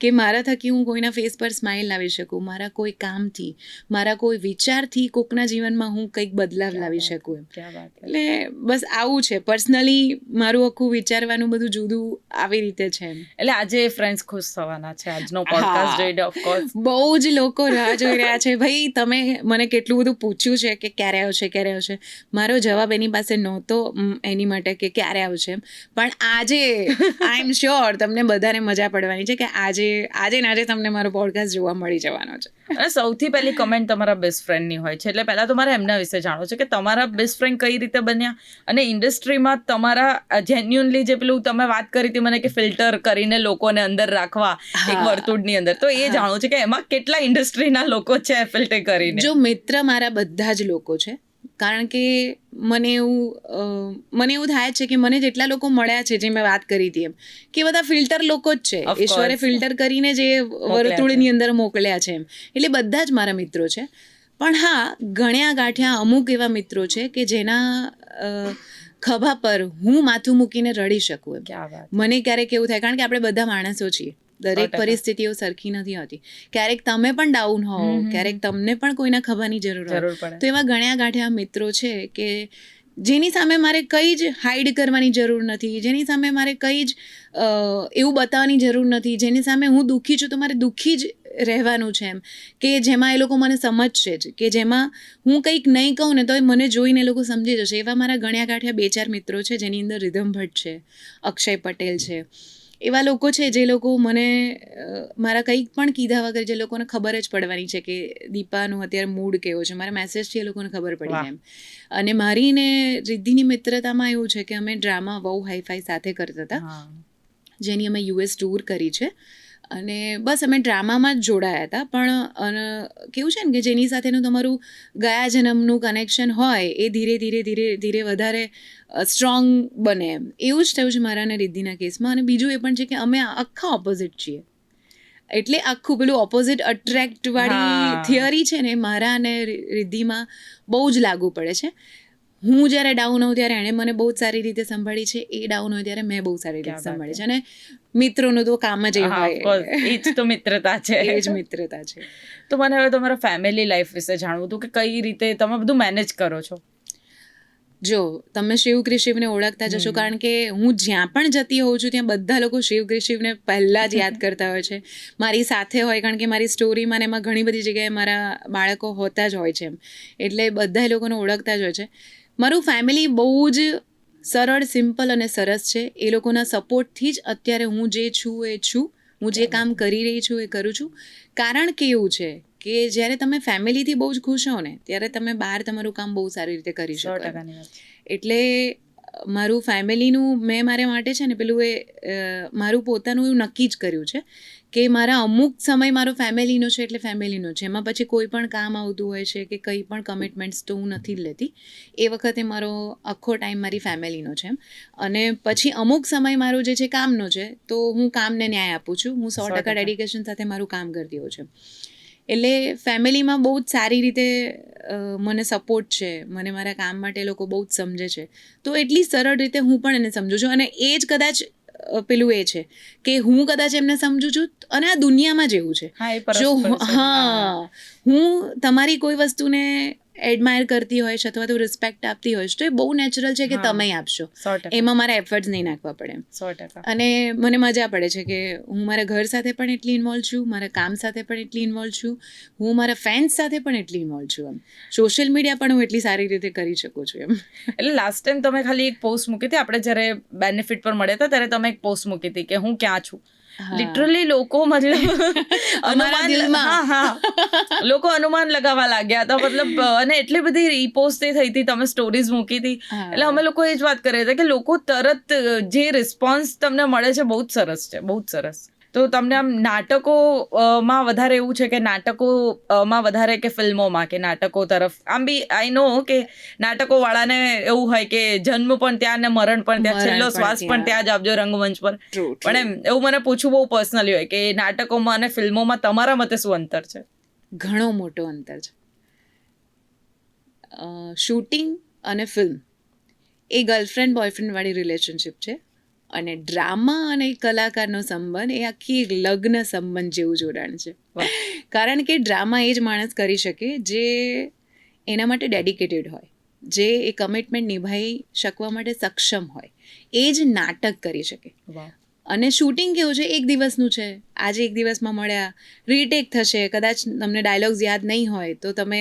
કે મારા થકી હું કોઈના ફેસ પર સ્માઇલ લાવી શકું, મારા કોઈ કામથી, મારા કોઈ વિચારથી કોકના જીવનમાં હું કંઈક બદલાવ લાવી શકું એમ. એટલે બસ આવું છે. પર્સનલી મારું આખું વિચારવાનું બધું જુદું આવી રીતે છે એમ. એટલે આજે ફ્રેન્ડ્સ ખુશ થવાના છે આજનો પોડકાસ્ટ જોઈને. ઓફકોર્સ બહુ જ લોકો રાહ જોઈ રહ્યા છે. ભાઈ તમે મને કેટલું બધું પૂછ્યું છે કે ક્યારે આવશે. મારો જવાબ એની પાસે નહોતો એની માટે કે ક્યારે આવશે, પણ આજે આઈ એમ શ્યોર તમને બધાને મજા પડવાની છે કે આજે તમને મારો પોડકાસ્ટ જોવા મળી જવાનો છે. અને સૌથી પહેલી કમેન્ટ તમારા બેસ્ટ ફ્રેન્ડની હોય છે. એટલે પહેલા તો મારે એમના વિશે જાણવું છે કે તમારા બેસ્ટ ફ્રેન્ડ કઈ રીતે બન્યા, અને ઇન્ડસ્ટ્રીમાં તમારા જેન્યુઅનલી જે પેલું તમે વાત કરી હતી મને કે ફિલ્ટર કરીને લોકોને અંદર રાખવા એક વર્તુળની અંદર, તો એ જાણવું છે કે એમાં કેટલા ઇન્ડસ્ટ્રીના લોકો છે ફિલ્ટર કરીને. જો મિત્ર મારા બધા જ લોકો છે, કારણ કે મને એવું થાય છે કે મને જેટલા લોકો મળ્યા છે, જે મેં વાત કરી હતી એમ, કે બધા ફિલ્ટર લોકો જ છે. ઈશ્વરે ફિલ્ટર કરીને જે વર્તુળની અંદર મોકલ્યા છે એમ. એટલે બધા જ મારા મિત્રો છે. પણ હા, ગણ્યા ગાંઠ્યા અમુક એવા મિત્રો છે કે જેના ખભા પર હું માથું મૂકીને રડી શકું એમ. મને ક્યારેક એવું થાય, કારણ કે આપણે બધા માણસો છીએ, દરેક પરિસ્થિતિઓ સરખી નથી હોતી. ક્યારેક તમે પણ ડાઉન હો, ક્યારેક તમને પણ કોઈના ખભાની જરૂર હોય, તો એવા ગણ્યા ગાંઠ્યા મિત્રો છે કે જેની સામે મારે કંઈ જ હાઈડ કરવાની જરૂર નથી, જેની સામે મારે કંઈ જ એવું બતાવવાની જરૂર નથી, જેની સામે હું દુઃખી છું તો મારે દુઃખી જ રહેવાનું છે એમ, કે જેમાં એ લોકો મને સમજશે જ, કે જેમાં હું કંઈક નહીં કહું ને તો મને જોઈને એ લોકો સમજી જશે. એવા મારા ગણ્યા ગાંઠ્યા 2-4 મિત્રો છે, જેની અંદર રિધમ ભટ્ટ છે, અક્ષય પટેલ છે. એવા લોકો છે જે લોકો મને મારા કંઈક પણ કીધા વગર, જે લોકોને ખબર જ પડવાની છે કે દીપાનું અત્યારે મૂડ કેવો છે, મારા મેસેજથી એ લોકોને ખબર પડી જાય એમ. અને મારી ને રિદ્ધિની મિત્રતામાં એવું છે કે અમે ડ્રામા બહુ હાઈફાઈ સાથે કરતા હતા, જેની અમે US ટૂર કરી છે. અને બસ અમે ડ્રામામાં જ જોડાયા હતા. પણ કેવું છે ને કે જેની સાથેનું તમારું ગયા જન્મનું કનેક્શન હોય એ ધીરે ધીરે વધારે સ્ટ્રોંગ બને એમ. એવું જ થયું છે મારા અને રિદ્ધિના કેસમાં. અને બીજું એ પણ છે કે અમે આખા ઓપોઝિટ છીએ, એટલે આખું પેલું ઓપોઝિટ અટ્રેક્ટ વાળી થિયરી છે ને, મારા અને રિદ્ધિમાં બહુ જ લાગુ પડે છે. હું જ્યારે ડાઉન હોઉં ત્યારે એણે મને બહુ જ સારી રીતે સંભાળી છે, એ ડાઉન હોય ત્યારે મેં બહુ સારી રીતે સંભાળી છે. અને મિત્રોનું તો કામ જ એ હોય, એ જ તો મિત્રતા છે. એ જ મિત્રતા છે. તો મને હવે તમારા ફેમિલી લાઈફ વિશે જાણવું હતું કે કઈ રીતે તમે બધું મેનેજ કરો છો. જો તમે શિવ ક્રિશિવને ઓળખતા જશો, કારણ કે હું જ્યાં પણ જતી હોઉં છું ત્યાં બધા લોકો શિવ ક્રિશિવને પહેલાં જ યાદ કરતા હોય છે, મારી સાથે હોય, કારણ કે મારી સ્ટોરીમાં ને એમાં ઘણી બધી જગ્યાએ મારા બાળકો હોતા જ હોય છે એમ, એટલે બધા લોકોને ઓળખતા જ હોય છે. મારું ફેમિલી બહુ જ સરળ, સિમ્પલ અને સરસ છે. એ લોકોના સપોર્ટથી જ અત્યારે હું જે છું એ છું, હું જે કામ કરી રહી છું એ કરું છું. કારણ કે એવું છે કે જ્યારે તમે ફેમિલીથી બહુ જ ખુશ હો ને ત્યારે તમે બહાર તમારું કામ બહુ સારી રીતે કરી શકો. 100%. એટલે મારું ફેમિલીનું મેં મારા માટે છે ને પેલું મારું પોતાનું એવું નક્કી જ કર્યું છે કે મારા અમુક સમય મારો ફેમિલીનો છે એટલે ફેમિલીનો છે. એમાં પછી કોઈ પણ કામ આવતું હોય છે કે કંઈ પણ કમિટમેન્ટ્સ તો હું નથી જ લેતી. એ વખતે મારો આખો ટાઈમ મારી ફેમિલીનો છે એમ. અને પછી અમુક સમય મારો જે છે કામનો છે, તો હું કામને ન્યાય આપું છું. હું 100% ડેડિકેશન સાથે મારું કામ કરતી હોઉં છું. એટલે ફેમિલીમાં બહુ જ સારી રીતે મને સપોર્ટ છે, મને મારા કામ માટે લોકો બહુ જ સમજે છે. તો એટલી સરળ રીતે હું પણ એને સમજું છું. અને એ જ કદાચ પેલું એ છે કે હું કદાચ એમને સમજું છું અને આ દુનિયામાં જ એવું છે. જો હું તમારી કોઈ વસ્તુને એડમાયર કરતી હોઈશ અથવા તો રિસ્પેક્ટ આપતી હોઈશ તો એ બહુ નેચરલ છે કે તમે આપશો. એમાં મારા એફર્ટ્સ નહીં નાખવા પડે. 100%. અને મને મજા પડે છે કે હું મારા ઘર સાથે પણ એટલી ઇન્વોલ્વ છું, મારા કામ સાથે પણ એટલી ઇન્વોલ્વ છું, હું મારા ફેન્સ સાથે પણ એટલી ઇન્વોલ્વ છું. એમ સોશિયલ મીડિયા પણ હું એટલી સારી રીતે કરી શકું છું એમ. એટલે લાસ્ટ ટાઈમ તમે ખાલી એક પોસ્ટ મૂકી હતી, આપણે જ્યારે બેનિફિટ પર મળ્યા હતા ત્યારે તમે એક પોસ્ટ મૂકી હતી કે હું ક્યાં છું. લિટરલી લોકો લોકો અનુમાન લગાવવા લાગ્યા હતા, મતલબ. અને એટલી બધી રીપોસ્ટ થઈ હતી, તમે સ્ટોરીઝ મૂકી હતી, એટલે અમે લોકો એ જ વાત કરી હતા કે લોકો તરત જે રિસ્પોન્સ તમને મળે છે બહુ જ સરસ છે, બહુ જ સરસ. તો તમને આમ નાટકોમાં વધારે એવું છે કે નાટકોમાં વધારે કે ફિલ્મોમાં કે નાટકો તરફ? આમ બી આઈ નો કે નાટકો વાળાને એવું હોય કે જન્મ પણ ત્યાં ને મરણ પણ ત્યાં, છેલ્લો શ્વાસ પણ ત્યાં જ આપજો રંગમંચ પર. પણ એમ એવું મને પૂછવું બહુ પર્સનલી હોય કે નાટકોમાં અને ફિલ્મોમાં તમારા મતે શું અંતર છે? ઘણો મોટો અંતર છે. શૂટિંગ અને ફિલ્મ એ ગર્લફ્રેન્ડ બોયફ્રેન્ડ વાળી રિલેશનશિપ છે. અને ડ્રામા અને કલાકારનો સંબંધ એ આખી એક લગ્ન સંબંધ જેવું જોડાણ છે. કારણ કે ડ્રામા એ જ માણસ કરી શકે જે એના માટે ડેડિકેટેડ હોય, જે એ કમિટમેન્ટ નિભાવી શકવા માટે સક્ષમ હોય, એ જ નાટક કરી શકે. અને શૂટિંગ કેવું છે, એક દિવસનું છે. આજે એક દિવસમાં મળ્યા, રીટેક થશે, કદાચ તમને ડાયલોગ્સ યાદ નહીં હોય તો તમે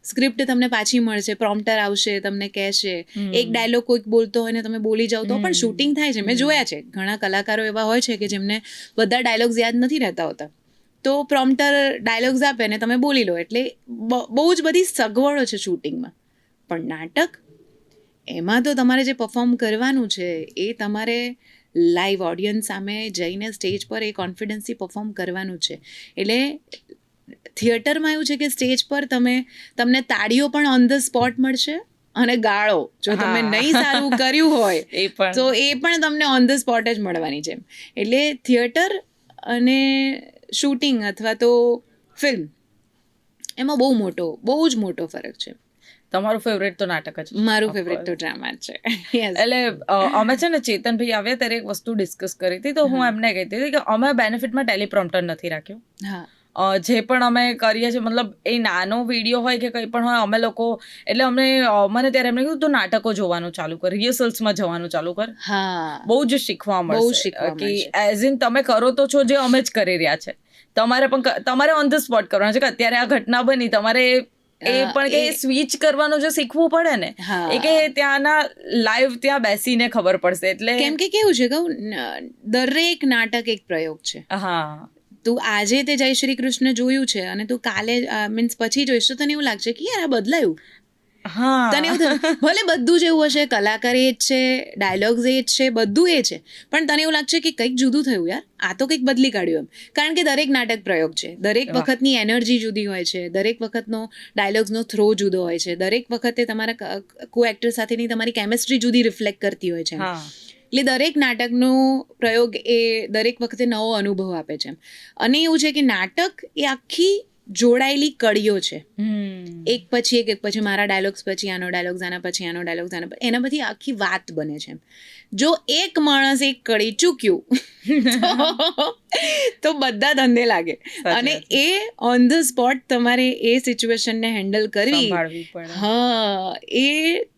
સ્ક્રિપ્ટ તમને પાછી મળશે, પ્રોમ્પ્ટર આવશે, તમને કહેશે, એક ડાયલોગ કોઈક બોલતો હોય ને તમે બોલી જાઓ તો પણ શૂટિંગ થાય છે. મેં જોયા છે ઘણા કલાકારો એવા હોય છે કે જેમને બધા ડાયલોગ્સ યાદ નથી રહેતા હોતા, તો પ્રોમ્પ્ટર ડાયલોગ્સ આપે ને તમે બોલી લો. એટલે બહુ જ બધી સગવડો છે શૂટિંગમાં. પણ નાટક, એમાં તો તમારે જે પરફોર્મ કરવાનું છે એ તમારે લાઈવ ઓડિયન્સ સામે જઈને સ્ટેજ પર એ કોન્ફિડન્સથી પરફોર્મ કરવાનું છે. એટલે થિયેટરમાં એવું છે કે સ્ટેજ પર તમને તાળીઓ પણ ઓન ધ સ્પોટ મળશે અને ગાળો, જો તમે નહીં સારું કર્યું હોય તો એ પણ તમને ઓન ધ સ્પોટ જ મળવાની છે. એટલે થિયેટર અને શૂટિંગ અથવા તો ફિલ્મ એમાં બહુ જ મોટો ફરક છે. તમારું ફેવરેટ તો નાટક જ? મારું ફેવરેટ તો ડ્રામા જ છે. એટલે અમે છે ને ચેતનભાઈ આવ્યા ત્યારે એક વસ્તુ ડિસ્કસ કરી હતી, તો હું એમને કહેતી હતી કે અમે બેનિફિટમાં ટેલિપ્રોમ્પ્ટર નથી રાખ્યું. જે પણ અમે કરીએ છીએ, મતલબ એ નાનો વિડીયો હોય કે કંઈ પણ હોય, અમે લોકો એટલે મને ત્યારે એમને કીધું તું નાટકો જોવાનું ચાલુ કર, રિહર્સલ્સમાં જવાનું ચાલુ કર, બહુ જ શીખવા મળશે. કે એઝ ઇન તમે કરો તો છો જે અમે જ કરી રહ્યા છે, તમારે ઓન ધ સ્પોટ કરવાનું છે કે અત્યારે આ ઘટના બની, તમારે એ પણ કે સ્વિચ કરવાનું જો શીખવું પડે ને, એ કે ત્યાંના લાઈવ ત્યાં બેસીને ખબર પડશે. એટલે કેમ કે કેવું છે કહું, દરેક નાટક એક પ્રયોગ છે. તું આજે તે જય શ્રી કૃષ્ણ જોયું છે અને તું કાલે મીન્સ પછી જોઈશ તો તને એવું લાગશે કે યાર આ બદલાયું. તને એવું થયું ભલે બધું જ એવું હશે, કલાકાર એ જ છે, ડાયલોગ્સ એ જ છે, બધું એ છે, પણ તને એવું લાગશે કે કંઈક જુદું થયું યાર, આ તો કંઈક બદલી કાઢ્યું એમ. કારણ કે દરેક નાટક પ્રયોગ છે, દરેક વખતની એનર્જી જુદી હોય છે, દરેક વખતનો ડાયલોગ્સનો થ્રો જુદો હોય છે, દરેક વખતે તમારા કો એક્ટર સાથેની તમારી કેમિસ્ટ્રી જુદી રિફ્લેક્ટ કરતી હોય છે. એટલે દરેક નાટકનો પ્રયોગ એ દરેક વખતે નવો અનુભવ આપે છે. અને એવું છે કે નાટક એ આખી જોડાયેલી કડીઓ છે, એક પછી મારા ડાયલોગ્સ પછી આનો ડાયલોગ્સ, આના પછી આનો ડાયલોગ્સ, એના પછી આખી વાત બને છે. જો એક માણસ એક કડી ચૂક્યું તો બધા ધંધે લાગે, અને એ ઓન ધ સ્પોટ તમારે એ સિચ્યુએશનને હેન્ડલ કરવી, હા, એ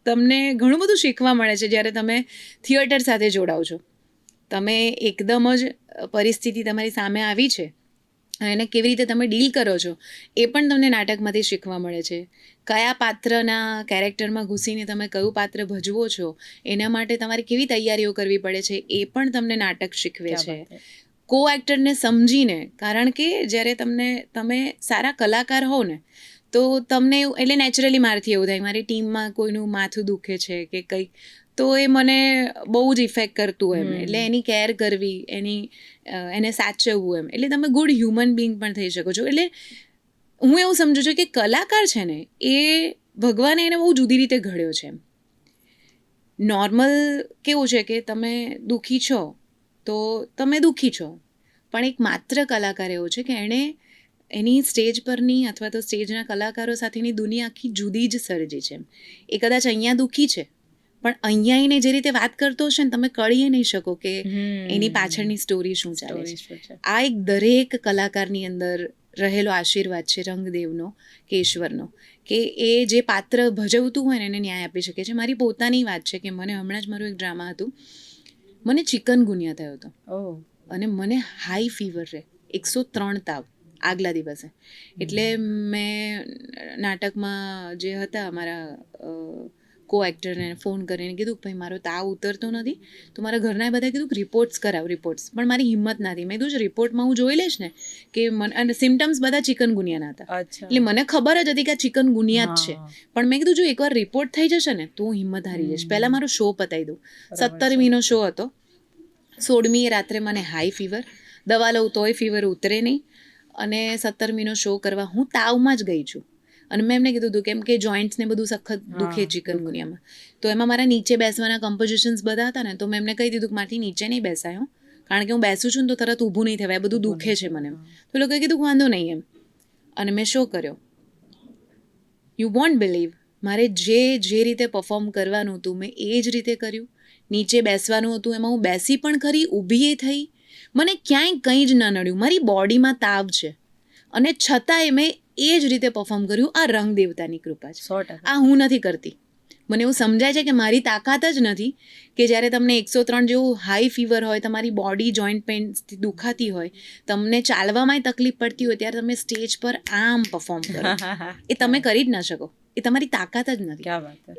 તમને ઘણું બધું શીખવા મળે છે જ્યારે તમે થિયેટર સાથે જોડાઓ છો. તમે એકદમ જ પરિસ્થિતિ તમારી સામે આવી છે અને એને કેવી રીતે તમે ડીલ કરો છો એ પણ તમને નાટકમાંથી શીખવા મળે છે. કયા પાત્રના કેરેક્ટરમાં ઘૂસીને તમે કયું પાત્ર ભજવો છો એના માટે તમારે કેવી તૈયારીઓ કરવી પડે છે એ પણ તમને નાટક શીખવે છે. કો એક્ટરને સમજીને, કારણ કે જ્યારે તમે સારા કલાકાર હો ને તો તમને એટલે નેચરલી મારથી એવું થાય, મારી ટીમમાં કોઈનું માથું દુખે છે કે કંઈક, તો એ મને બહુ જ ઇફેક્ટ કરતું એમ, એટલે એની કેર કરવી, એને સાચવવું એમ, એટલે તમે ગુડ હ્યુમન બિંગ પણ થઈ શકો છો. એટલે હું એવું સમજુ છું કે કલાકાર છે ને એ ભગવાને એને બહુ જુદી રીતે ઘડ્યો છે. નોર્મલ કેવું છે કે તમે દુઃખી છો તો તમે દુઃખી છો, પણ એક માત્ર કલાકાર એવો છે કે એણે એની સ્ટેજ પરની અથવા તો સ્ટેજના કલાકારો સાથેની દુનિયા આખી જુદી જ સર્જી છે. એ કદાચ અહીંયા દુઃખી છે પણ અહીંયા એને જે રીતે વાત કરતો હશે ને તમે કળી નહીં શકો કે એની પાછળની સ્ટોરી શું ચાલે છે. આ એક દરેક કલાકારની અંદર રહેલો આશીર્વાદ છે રંગદેવનો કે ઈશ્વરનો, કે એ જે પાત્ર ભજવતું હોય ને એને ન્યાય આપી શકે છે. મારી પોતાની વાત છે કે મને હમણાં જ મારું એક ડ્રામા હતું, મને ચિકનગુનિયા થયો હતો અને મને હાઈ ફીવર રહે, 103 તાવ આગલા દિવસે. એટલે મેં નાટકમાં જે હતા મારા કો એક્ટરને ફોન કરીને કીધું ભાઈ મારો તાવ ઉતરતો નથી, તો મારા ઘરના બધા કીધું રિપોર્ટ્સ કરાવ, પણ મારી હિંમત નથી. મેં કીધું રિપોર્ટમાં હું જોઈ લઈશ ને કે અને સિમ્ટમ્સ બધા ચિકનગુનિયાના હતા, એટલે મને ખબર જ હતી કે આ ચિકનગુનિયા જ છે, પણ મેં કીધું જો એકવાર રિપોર્ટ થઈ જશે ને તો હું હિંમત હારી જઈશ, પહેલાં મારો શો પતાવી દઉં. 17મીનો શો હતો, 16મીએ રાત્રે મને હાઈ ફીવર, દવા લઉં તોય ફીવર ઉતરે નહીં, અને 17મીનો શો કરવા હું તાવમાં જ ગઈ છું. અને મેં એમને કીધું હતું કેમ કે જોઈન્ટ્સને બધું સખત દુખે ચિકનગુનિયામાં, તો એમાં મારા નીચે બેસવાના કમ્પોઝિશન્સ બધા હતા ને, તો મેં એમને કહી દીધું કે મારાથી નીચે નહીં બેસાયો, કારણ કે હું બેસું છું ને તો તરત ઊભું નહીં થવાય, બધું દુખે છે મને. તો એ લોકોએ કીધું વાંધો નહીં એમ, અને મેં શો કર્યો. યુ વોન્ટ બિલીવ, મારે જે રીતે પરફોર્મ કરવાનું હતું મેં એ જ રીતે કર્યું. નીચે બેસવાનું હતું એમાં હું બેસી પણ ખરી, ઊભી થઈ, મને ક્યાંય કંઈ જ ન નડ્યું. મારી બોડીમાં તાવ છે અને છતાંય મેં એ જ રીતે પરફોર્મ કર્યું. આ રંગ દેવતાની કૃપા છે, આ હું નથી કરતી. મને એવું સમજાય છે કે મારી તાકાત જ નથી કે જ્યારે તમને 103 જેવું હાઈ ફીવર હોય, તમારી બોડી જોઈન્ટ પેઇનથી દુખાતી હોય, તમને ચાલવામાં તકલીફ પડતી હોય, ત્યારે તમે સ્ટેજ પર આમ પરફોર્મ કરો, એ તમે કરી જ ન શકો, એ તમારી તાકાત જ નથી,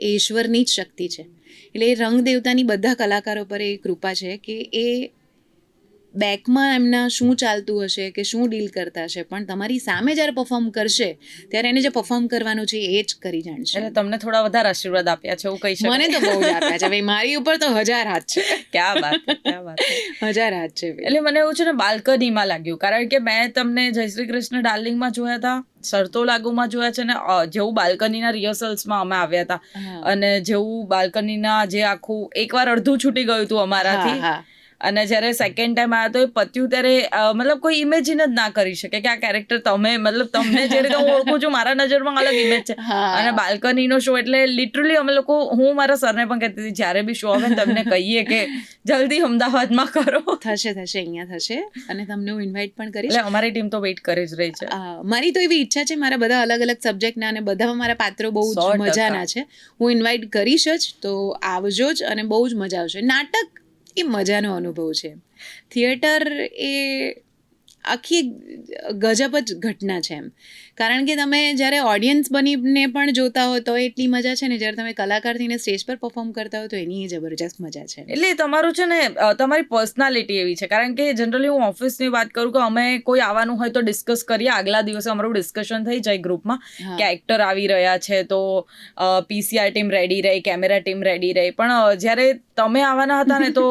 એ ઈશ્વરની જ શક્તિ છે. એટલે એ રંગ દેવતાની બધા કલાકારો પર એ કૃપા છે કે એ બેકમાં એમના શું ચાલતું હશે કે શું ડીલ કરતા હશે, પણ તમારી સામે જ્યારે પરફોર્મ કરશે ત્યારે એને જે પરફોર્મ કરવાનું છે એ જ કરી જાણશે. એટલે તમને થોડા વધારે આશીર્વાદ આપ્યા છે એવું કહી શકાય. મને તો બહુ જ આપ્યા છે ભાઈ, મારી ઉપર તો 1000 હાથ છે. ક્યાં વાત, ક્યાં વાત, 1000 હાથ છે. એટલે મને એવું છે ને બાલ્કનીમાં લાગ્યું, કારણ કે મેં તમને જય શ્રી કૃષ્ણ ડાર્લિંગમાં જોયા હતા, સરતો લાગુમાં જોયા છે, ને જેવું બાલ્કનીના રિહર્સલ્સમાં અમે આવ્યા હતા, અને જેવું બાલ્કનીના જે આખું એકવાર અડધું છૂટી ગયું હતું અમારાથી, અને જ્યારે સેકન્ડ ટાઈમ આવ્યા તો એ પત્યું ત્યારે મતલબ કોઈ ઇમેજિન જ ના કરી શકે કે આ કેરેક્ટર તમે, મતલબ તમને જે રીતે હું ઓળખું છું મારા નજરમાં અલગ ઇમેજ છે. અને બાલ્કનીનો શો એટલે લિટરલી અમે લોકો, હું મારા સરને પણ કહેતી હતી જ્યારે બી શો આવે ને તમને કહીએ કે જલ્દી અમદાવાદમાં કરો. થશે અહીંયા થશે, અને તમને હું ઇન્વાઇટ પણ કરીશ. એટલે અમારી ટીમ તો વેઇટ કરી જ રહી છે. મારી તો એવી ઈચ્છા છે, મારા બધા અલગ અલગ સબ્જેક્ટના અને બધા મારા પાત્રો બહુ જ મજાના છે, હું ઇન્વાઇટ કરીશ જ, તો આવજો જ અને બહુ જ મજા આવશે. નાટક એ મજાનો અનુભવ છે, થિયેટર એ આખી ગજબ જ ઘટના છે એમ, કારણ કે તમે જ્યારે ઓડિયન્સ બનીને પણ જોતા હો તો એટલી મજા છે ને, જ્યારે તમે કલાકાર થઈને સ્ટેજ પર પરફોર્મ કરતા હો તો એની જબરજસ્ત મજા છે. એટલે તમારું છે ને તમારી પર્સનાલિટી એવી છે, કારણ કે જનરલી હું ઓફિસની વાત કરું કે અમે કોઈ આવવાનું હોય તો ડિસ્કસ કરીએ, આગલા દિવસે અમારું ડિસ્કશન થઈ જાય ગ્રુપમાં કે એક્ટર આવી રહ્યા છે તો પીસીઆર ટીમ રેડી રહી, કેમેરા ટીમ રેડી રહી, પણ જ્યારે તમે આવવાના હતા ને તો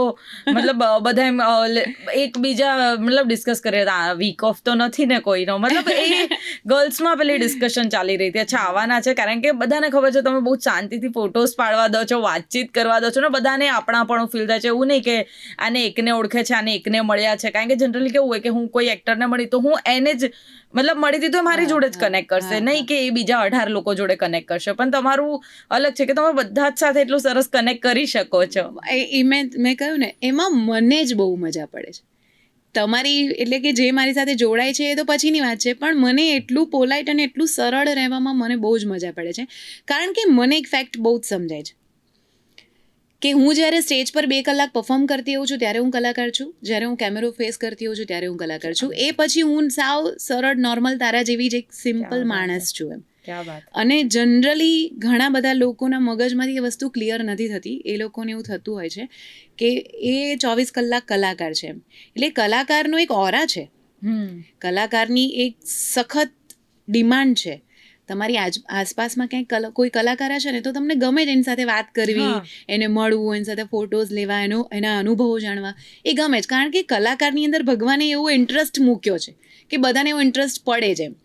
મતલબ બધા એકબીજા મતલબ ડિસ્કસ કર્યા હતા, વીક ઓફ તો નથી ને કોઈનો, મતલબ એ ગર્લ્સમાં પેલી ડિસ્કશન ચાલી રહી હતી, અચ્છા આવવાના છે, કારણ કે બધાને ખબર છે તમે બહુ શાંતિથી ફોટોઝ પાડવા દો છો, વાતચીત કરવા દો છો ને, બધાને આપણાપણું ફીલ થાય છે. એવું નહીં કે આને એકને ઓળખે છે, આને એકને મળ્યા છે, કારણ કે જનરલી કેવું હોય કે હું કોઈ એક્ટરને મળી તો હું એને જ મતલબ મળી હતી તો મારી જોડે જ કનેક્ટ કરશે, નહીં કે એ બીજા 18 લોકો જોડે કનેક્ટ કરશે. પણ તમારું અલગ છે કે તમે બધા જ સાથે એટલું સરસ કનેક્ટ કરી શકો છો. એ મેં કહ્યું ને, એમાં મને જ બહુ મજા પડે છે. તમારી એટલે કે જે મારી સાથે જોડાય છે એ તો પછીની વાત છે, પણ મને એટલું પોલાઇટ અને એટલું સરળ રહેવામાં મને બહુ જ મજા પડે છે. કારણ કે મને એક ફેક્ટ બહુ જ સમજાય છે કે હું જ્યારે સ્ટેજ પર 2 કલાક પરફોર્મ કરતી હોઉં છું ત્યારે હું કલાકાર છું, જ્યારે હું કેમેરો ફેસ કરતી હોઉં છું ત્યારે હું કલાકાર છું. એ પછી હું સાવ સરળ નોર્મલ તારા જેવી જ એક સિમ્પલ માણસ છું એમ. ક્યાં વાત. અને જનરલી ઘણા બધા લોકોના મગજમાંથી એ વસ્તુ ક્લિયર નથી થતી. એ લોકોને એવું થતું હોય છે કે એ 24 કલાક કલાકાર છે એમ. એટલે કલાકારનો એક ઓરા છે, કલાકારની એક સખત ડિમાન્ડ છે. તમારી આસપાસમાં ક્યાંય કોઈ કલાકાર છે ને તો તમને ગમે જ એની સાથે વાત કરવી, એને મળવું, એની સાથે ફોટોઝ લેવા, એના અનુભવો જાણવા એ ગમે જ. કારણ કે કલાકારની અંદર ભગવાને એવો ઇન્ટરેસ્ટ મૂક્યો છે કે બધાને એવો ઇન્ટરેસ્ટ પડે જ એમ.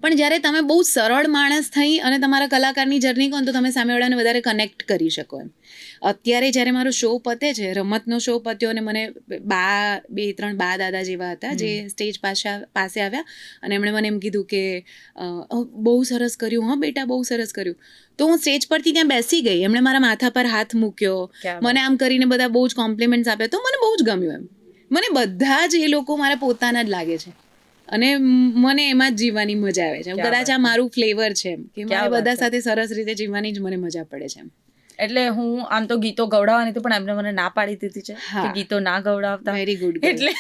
પણ જ્યારે તમે બહુ સરળ માણસ થઈ અને તમારા કલાકારની જર્ની કહો તો તમે સામેવાળાને વધારે કનેક્ટ કરી શકો એમ. અત્યારે જ્યારે મારો શો પતે છે, રમતનો શો પત્યો, અને મને 2-3 બા દાદા જેવા હતા જે સ્ટેજ પાસે આવ્યા અને એમણે મને એમ કીધું કે બહુ સરસ કર્યું, હા બેટા બહુ સરસ કર્યું. તો હું સ્ટેજ પરથી ત્યાં બેસી ગઈ, એમણે મારા માથા પર હાથ મૂક્યો, મને આમ કરીને બધા બહુ જ કોમ્પ્લિમેન્ટ્સ આપ્યા, તો મને બહુ જ ગમ્યું એમ. મને બધા જ એ લોકો મારા પોતાના જ લાગે છે અને મને એમાં જ જીવવાની મજા આવે છે. કદાચ આ મારું ફ્લેવર છે એમ કે મને બધા સાથે સરસ રીતે જીવવાની જ મને મજા પડે છે એમ. એટલે હું આમ તો ગીતો ગવડાવવાની હતી પણ એમને મને ના પાડી દીધી છે કે ગીતો ના ગવડાવતા. Very good. એટલે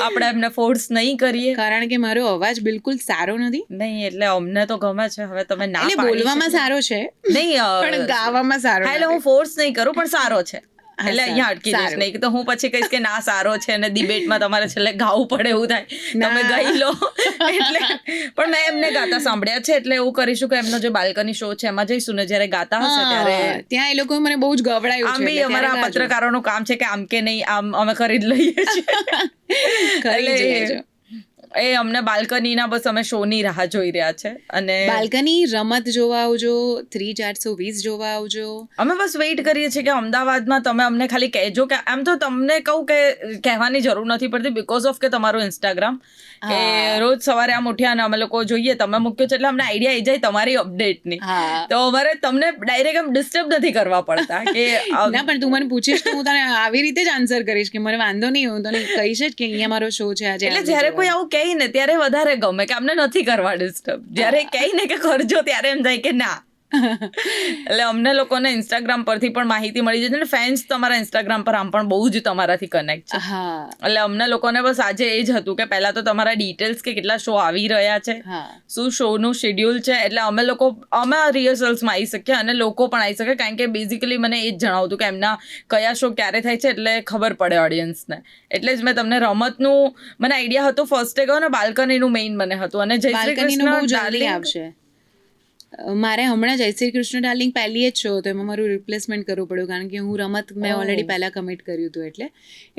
આપણે એમને ફોર્સ નહીં કરીએ, કારણ કે મારો અવાજ બિલકુલ સારો નથી. નહીં એટલે અમને તો ગમે છે. હવે તમે ના એટલે બોલવામાં સારો છે નહીં, પણ ગાવામાં સારો એટલે હું ફોર્સ નહીં કરું પણ સારો છે. એટલે અહીંયા અટકી દઈશ, નહીં તો હું પછી કહીશ કે ના સારો છે અને ડિબેટમાં તમારે છેલ્લે ગાવું પડે એવું થાય, તમે ગાઈ લો. એટલે પણ મેં એમને ગાતા સાંભળ્યા છે, એટલે એવું કરીશું કે એમનો જે બાલ્કની શો છે એમાં જઈશું ને જ્યારે ગાતા હશે ત્યારે ત્યાં એ લોકો મને બહુ જ ગવડાયું છે. આમ બી અમારા પત્રકારોનું કામ છે કે આમ કે નહીં આમ અમે કરી જ લઈએ છીએ. એ અમને બાલ્કનીના બસ અમે શોની રાહ જોઈ રહ્યા છે. અને બાલ્કની રમત જોવા આવજો, 3-420 જોવા આવજો. અમે બસ વેઇટ કરીએ છીએ કે અમદાવાદમાં તમે અમને ખાલી કહેજો કે આમ તો તમને કહું કે કહેવાની જરૂર નથી પડતી બિકોઝ ઓફ કે તમારું ઇન્સ્ટાગ્રામ કે રોજ સવારે આમ ઉઠ્યા અને અમે લોકો જોઈએ તમે મૂક્યો છે એટલે અમને આઈડિયા આવી જાય તમારી અપડેટની, તો અમારે તમને ડાયરેક્ટ એમ ડિસ્ટર્બ નથી કરવા પડતા કે ના. પણ તું મને પૂછીશ તો હું તને આવી રીતે જ આન્સર કરીશ કે મને વાંધો નહીં, હું તને કહીશ જ કે અહીંયા મારો શો છે આજે. એટલે જ્યારે કોઈ આવું કહે ને ત્યારે વધારે ગમે કે અમને નથી કરવા ડિસ્ટર્બ. જ્યારે કહે ને કે કરજો ત્યારે એમ થાય કે ના. એટલે અમને લોકોને ઇન્સ્ટાગ્રામ પરથી પણ માહિતી મળી જાય છે ને ફેન્સ તમારા ઇન્સ્ટાગ્રામ પર આમ પણ બહુ જ તમારાથી કનેક્ટ છે. એટલે અમને લોકોને બસ આજે એ જ હતું કે પહેલા તો તમારા ડિટેલ્સ કે કેટલા શો આવી રહ્યા છે, શું શોનું શેડ્યુલ છે, એટલે અમે રિહર્સલ્સમાં આવી શકીએ અને લોકો પણ આવી શકે. કારણ કે બેઝિકલી મને એ જ જણાવતું કે એમના કયા શો ક્યારે થાય છે એટલે ખબર પડે ઓડિયન્સને. એટલે જ મેં તમને રમતનું મને આઈડિયા હતો ફર્સ્ટ ડે ગયો ને બાલ્કનીનું મેઇન મને હતું. અને જય શ્રી કૃષ્ણ ડાર્લિંગ આવશે મારે હમણાં જય શ્રી કૃષ્ણ ડાર્લિંગ પહેલી જ શો તો એમાં મારું રિપ્લેસમેન્ટ કરવું પડ્યું કારણ કે હું રમત મેં ઓલરેડી પહેલાં કમિટ કર્યું હતું.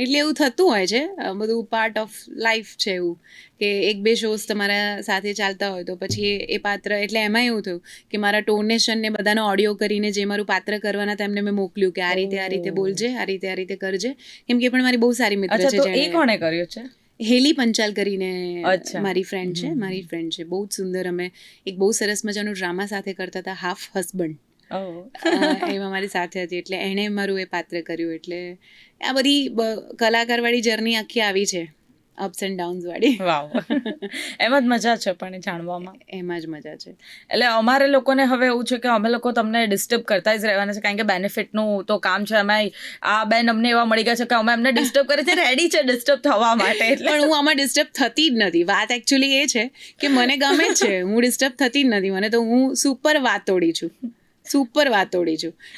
એટલે એવું થતું હોય છે, બધું પાર્ટ ઓફ લાઈફ છે એવું કે 1-2 શોઝ તમારા સાથે ચાલતા હોય તો પછી એ પાત્ર. એટલે એમાં એવું થયું કે મારા ટોનેશન ને બધાનો ઓડિયો કરીને જે મારું પાત્ર કરવાના હતા એમને મેં મોકલ્યું કે આ રીતે બોલજે, આ રીતે કરજે, કેમ કે પણ મારી બહુ સારી મિત્ર છે. એ કોણે કર્યું છે? હેલી પંચાલ કરીને મારી ફ્રેન્ડ છે, બહુ જ સુંદર. અમે એક બહુ સરસ મજાનું ડ્રામા સાથે કરતા હતા, હાફ હસબન્ડ, એમાં મારી સાથે હતી. એટલે એણે મારું એ પાત્ર કર્યું. એટલે આ બધી કલાકારવાળી જર્ની આખી આવી છે, અપ્સ એન્ડ ડાઉન્સ વાળી. વાવ, એમાં જ મજા છે. પણ જાણવામાં એમાં જ મજા છે. એટલે અમારે લોકોને હવે એવું છે કે અમે લોકો તમને ડિસ્ટર્બ કરતા જ રહેવાના છે કારણ કે બેનિફિટનું તો કામ છે. અમે આ બેન અમને એવા મળી ગયા છે કે અમે એમને ડિસ્ટર્બ કરે છે, રેડી છે ડિસ્ટર્બ થવા માટે. પણ હું આમાં ડિસ્ટર્બ થતી જ નથી. વાત એકચ્યુઅલી એ છે કે મને ગમે છે, હું ડિસ્ટર્બ થતી જ નથી. મને તો હું સુપર વાતોડી છું.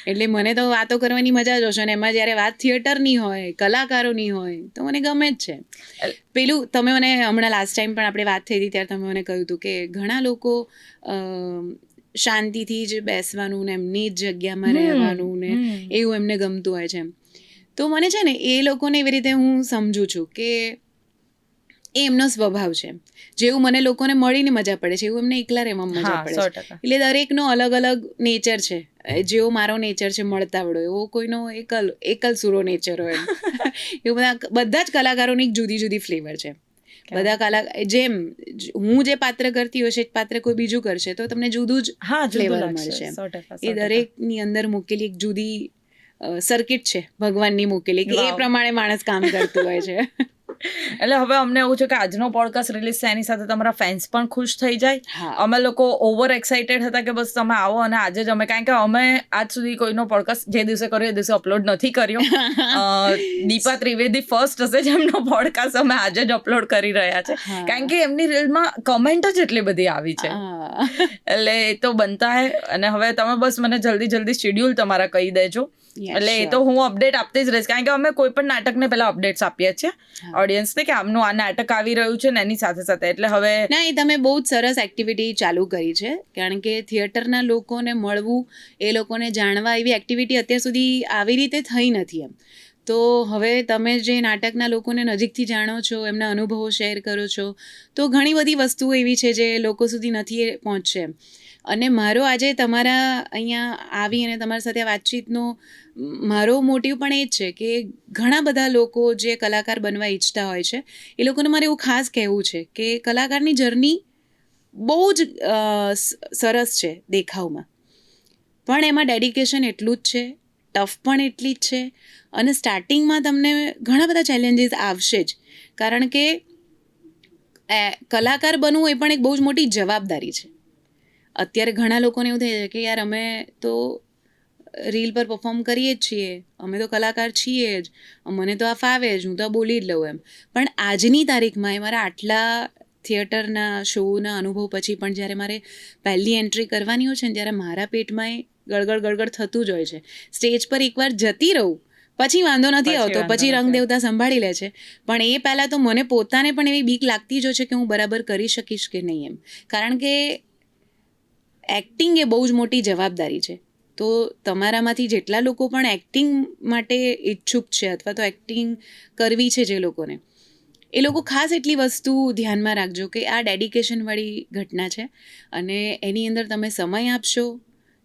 એટલે મને તો વાતો કરવાની મજા જ હશે. અને એમાં જ્યારે વાત થિયેટરની હોય, કલાકારોની હોય તો મને ગમે જ છે. પેલું તમે મને હમણાં લાસ્ટ ટાઈમ પણ આપણે વાત થઈ હતી ત્યારે તમે મને કહ્યું હતું કે ઘણા લોકો શાંતિથી જ બેસવાનું ને એમની જ જગ્યામાં રહેવાનું ને એવું એમને ગમતું હોય છે. તો મને છે ને એ લોકોને એવી રીતે હું સમજું છું કે એ એમનો સ્વભાવ છે. જેવું મને લોકોને મળીને મજા પડે છે એવું એમને એકલા રહેવામાં મજા હા, પડે 100%. છે. એટલે દરેકનો અલગ અલગ નેચર છે. જેવો મારો નેચર છે મળતાવડો, એવો કોઈનો એકલ સુરો નેચર હોય એમ. એવું બધા જ કલાકારોની એક જુદી જુદી ફ્લેવર છે. બધા જેમ હું જે પાત્ર કરતી હોય છે એ પાત્ર કોઈ બીજું કરશે તો તમને જુદું જ હા, જુદું ફ્લેવર લાગશે, મળશે. 100%, એ દરેકની અંદર મૂકેલી એક જુદી સર્કિટ છે ભગવાનની મૂકેલી, કે એ વાવ. પ્રમાણે માણસ કામ કરતું હોય છે. એટલે હવે અમને એવું છે કે આજનો પોડકાસ્ટ રિલીઝ થાય એની સાથે તમારા ફેન્સ પણ ખુશ થઈ જાય. હા. અમે લોકો ઓવર એક્સાઇટેડ હતા કે બસ તમે આવો, અને આજે જ અમે, કારણ કે અમે આજ સુધી કોઈનો પોડકાસ્ટ જે દિવસે કર્યો એ દિવસે અપલોડ નથી કર્યો. દીપા ત્રિવેદી ફર્સ્ટ હશે જેમનો પોડકાસ્ટ અમે આજે જ અપલોડ કરી રહ્યા છે, હા. કારણ કે એમની રીલમાં કમેન્ટ જ એટલી બધી આવી છે. હા. એટલે એ તો બનતા હે. અને હવે તમે બસ મને જલ્દી શેડ્યુલ તમારા કહી દેજો. Yeah, એટલે એ sure. તો હું અપડેટ આપતી જ રહીશ, કારણ કે અમે કોઈ પણ નાટકને પહેલા અપડેટ્સ આપીએ છીએ ઓડિયન્સને કે આમનું આ નાટક આવી રહ્યું છે ને એની સાથે સાથે. એટલે હવે ના, એ તમે બહુ જ સરસ એક્ટિવિટી ચાલુ કરી છે, કારણ કે થિયેટરના લોકોને મળવું, એ લોકોને જાણવા, એવી એક્ટિવિટી અત્યાર સુધી આવી રીતે થઈ નથી એમ. તો હવે તમે જે નાટકના લોકોને નજીકથી જાણો છો, એમના અનુભવો શેર કરો છો, તો ઘણી બધી વસ્તુઓ એવી છે જે લોકો સુધી નથી પહોંચશે એમ. અને મારો આજે તમારા અહીંયા આવી અને તમારી સાથે વાતચીતનો મારો મોટિવ પણ એ જ છે કે ઘણા બધા લોકો જે કલાકાર બનવા ઈચ્છતા હોય છે એ લોકોને મારે એવું ખાસ કહેવું છે કે કલાકારની જર્ની બહુ જ સરસ છે દેખાવમાં, પણ એમાં ડેડિકેશન એટલું જ છે, ટફ પણ એટલી જ છે, અને સ્ટાર્ટિંગમાં તમને ઘણા બધા ચેલેન્જીસ આવશે જ, કારણ કે કલાકાર બનવું એ પણ એક બહુ જ મોટી જવાબદારી છે. અત્યારે ઘણા લોકોને એવું થાય છે કે યાર અમે તો રીલ પર પરફોર્મ કરીએ જ છીએ, અમે તો કલાકાર છીએ જ, મને તો આ ફાવે જ, હું તો બોલી જ લઉં એમ. પણ આજની તારીખમાં એ મારા આટલા થિયેટરના શોના અનુભવ પછી પણ જ્યારે મારે પહેલી એન્ટ્રી કરવાની હોય છે ને, ત્યારે મારા પેટમાં એ ગળગડ થતું જ હોય છે. સ્ટેજ પર એકવાર જતી રહું પછી વાંધો નથી આવતો, પછી રંગ દેવતા સંભાળી લે છે, પણ એ પહેલાં તો મને પોતાને પણ એવી બીક લાગતી જ હોય છે કે હું બરાબર કરી શકીશ કે નહીં એમ. કારણ કે એક્ટિંગ એ બહુ જ મોટી જવાબદારી છે. તો તમારામાંથી જેટલા લોકો પણ એક્ટિંગ માટે ઈચ્છુક છે અથવા તો એક્ટિંગ કરવી છે જે લોકોને, એ લોકો ખાસ એટલી વસ્તુ ધ્યાનમાં રાખજો કે આ ડેડિકેશનવાળી ઘટના છે, અને એની અંદર તમે સમય આપશો,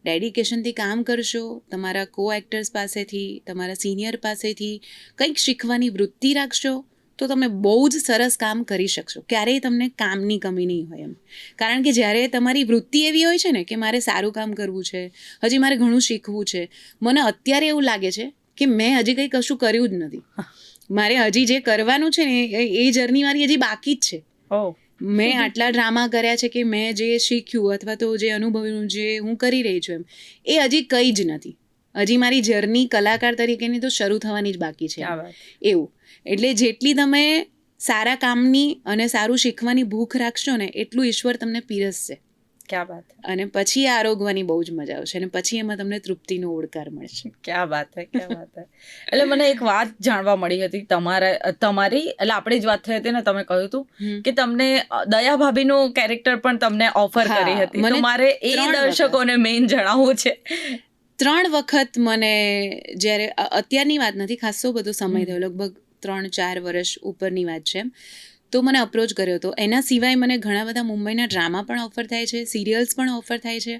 ડેડિકેશનથી કામ કરશો, તમારા કો એક્ટર્સ પાસેથી, તમારા સિનિયર પાસેથી કંઈક શીખવાની વૃત્તિ રાખશો, તો તમે બહુ જ સરસ કામ કરી શકશો. ક્યારેય તમને કામની કમી નહીં હોય એમ. કારણ કે જ્યારે તમારી વૃત્તિ એવી હોય છે ને કે મારે સારું કામ કરવું છે, હજી મારે ઘણું શીખવું છે, મને અત્યારે એવું લાગે છે કે મેં હજી કંઈ કશું કર્યું જ નથી, મારે હજી જે કરવાનું છે ને એ જર્ની મારી હજી બાકી જ છે. મેં આટલા ડ્રામા કર્યા છે કે મેં જે શીખ્યું અથવા તો જે અનુભવ્યું, જે હું કરી રહી છું એમ, એ હજી કંઈ જ નથી. હજી મારી જર્ની કલાકાર તરીકેની તો શરૂ થવાની જ બાકી છે એવું. એટલે જેટલી તમે સારા કામની અને સારું શીખવાની ભૂખ રાખશો ને, એટલું ઈશ્વર તમને પીરસશે. ક્યાં વાત. અને પછી આરોગવાની બહુ જ મજા આવશે, અને પછી એમાં તમને તૃપ્તિનો ઓળકાર મળશે. ક્યાં વાત હે, ક્યાં વાત હે. એટલે મને એક વાત જાણવા મળી હતી તમારી, એટલે આપણી જ વાત થઈ હતી ને, તમે કહ્યું હતું કે તમને દયા ભાભીનું કેરેક્ટર પણ તમને ઓફર કરી હતી. તો મારે એ દર્શકોને મેઇન જણાવવું છે. 3 વખત મને, જ્યારે અત્યારની વાત નથી, ખાસો બધો સમય થયો, લગભગ 3-4 વર્ષ ઉપરની વાત છે, તો મને અપ્રોચ કર્યો હતો. એના સિવાય મને ઘણા બધા મુંબઈના ડ્રામા પણ ઓફર થાય છે, સિરિયલ્સ પણ ઓફર થાય છે,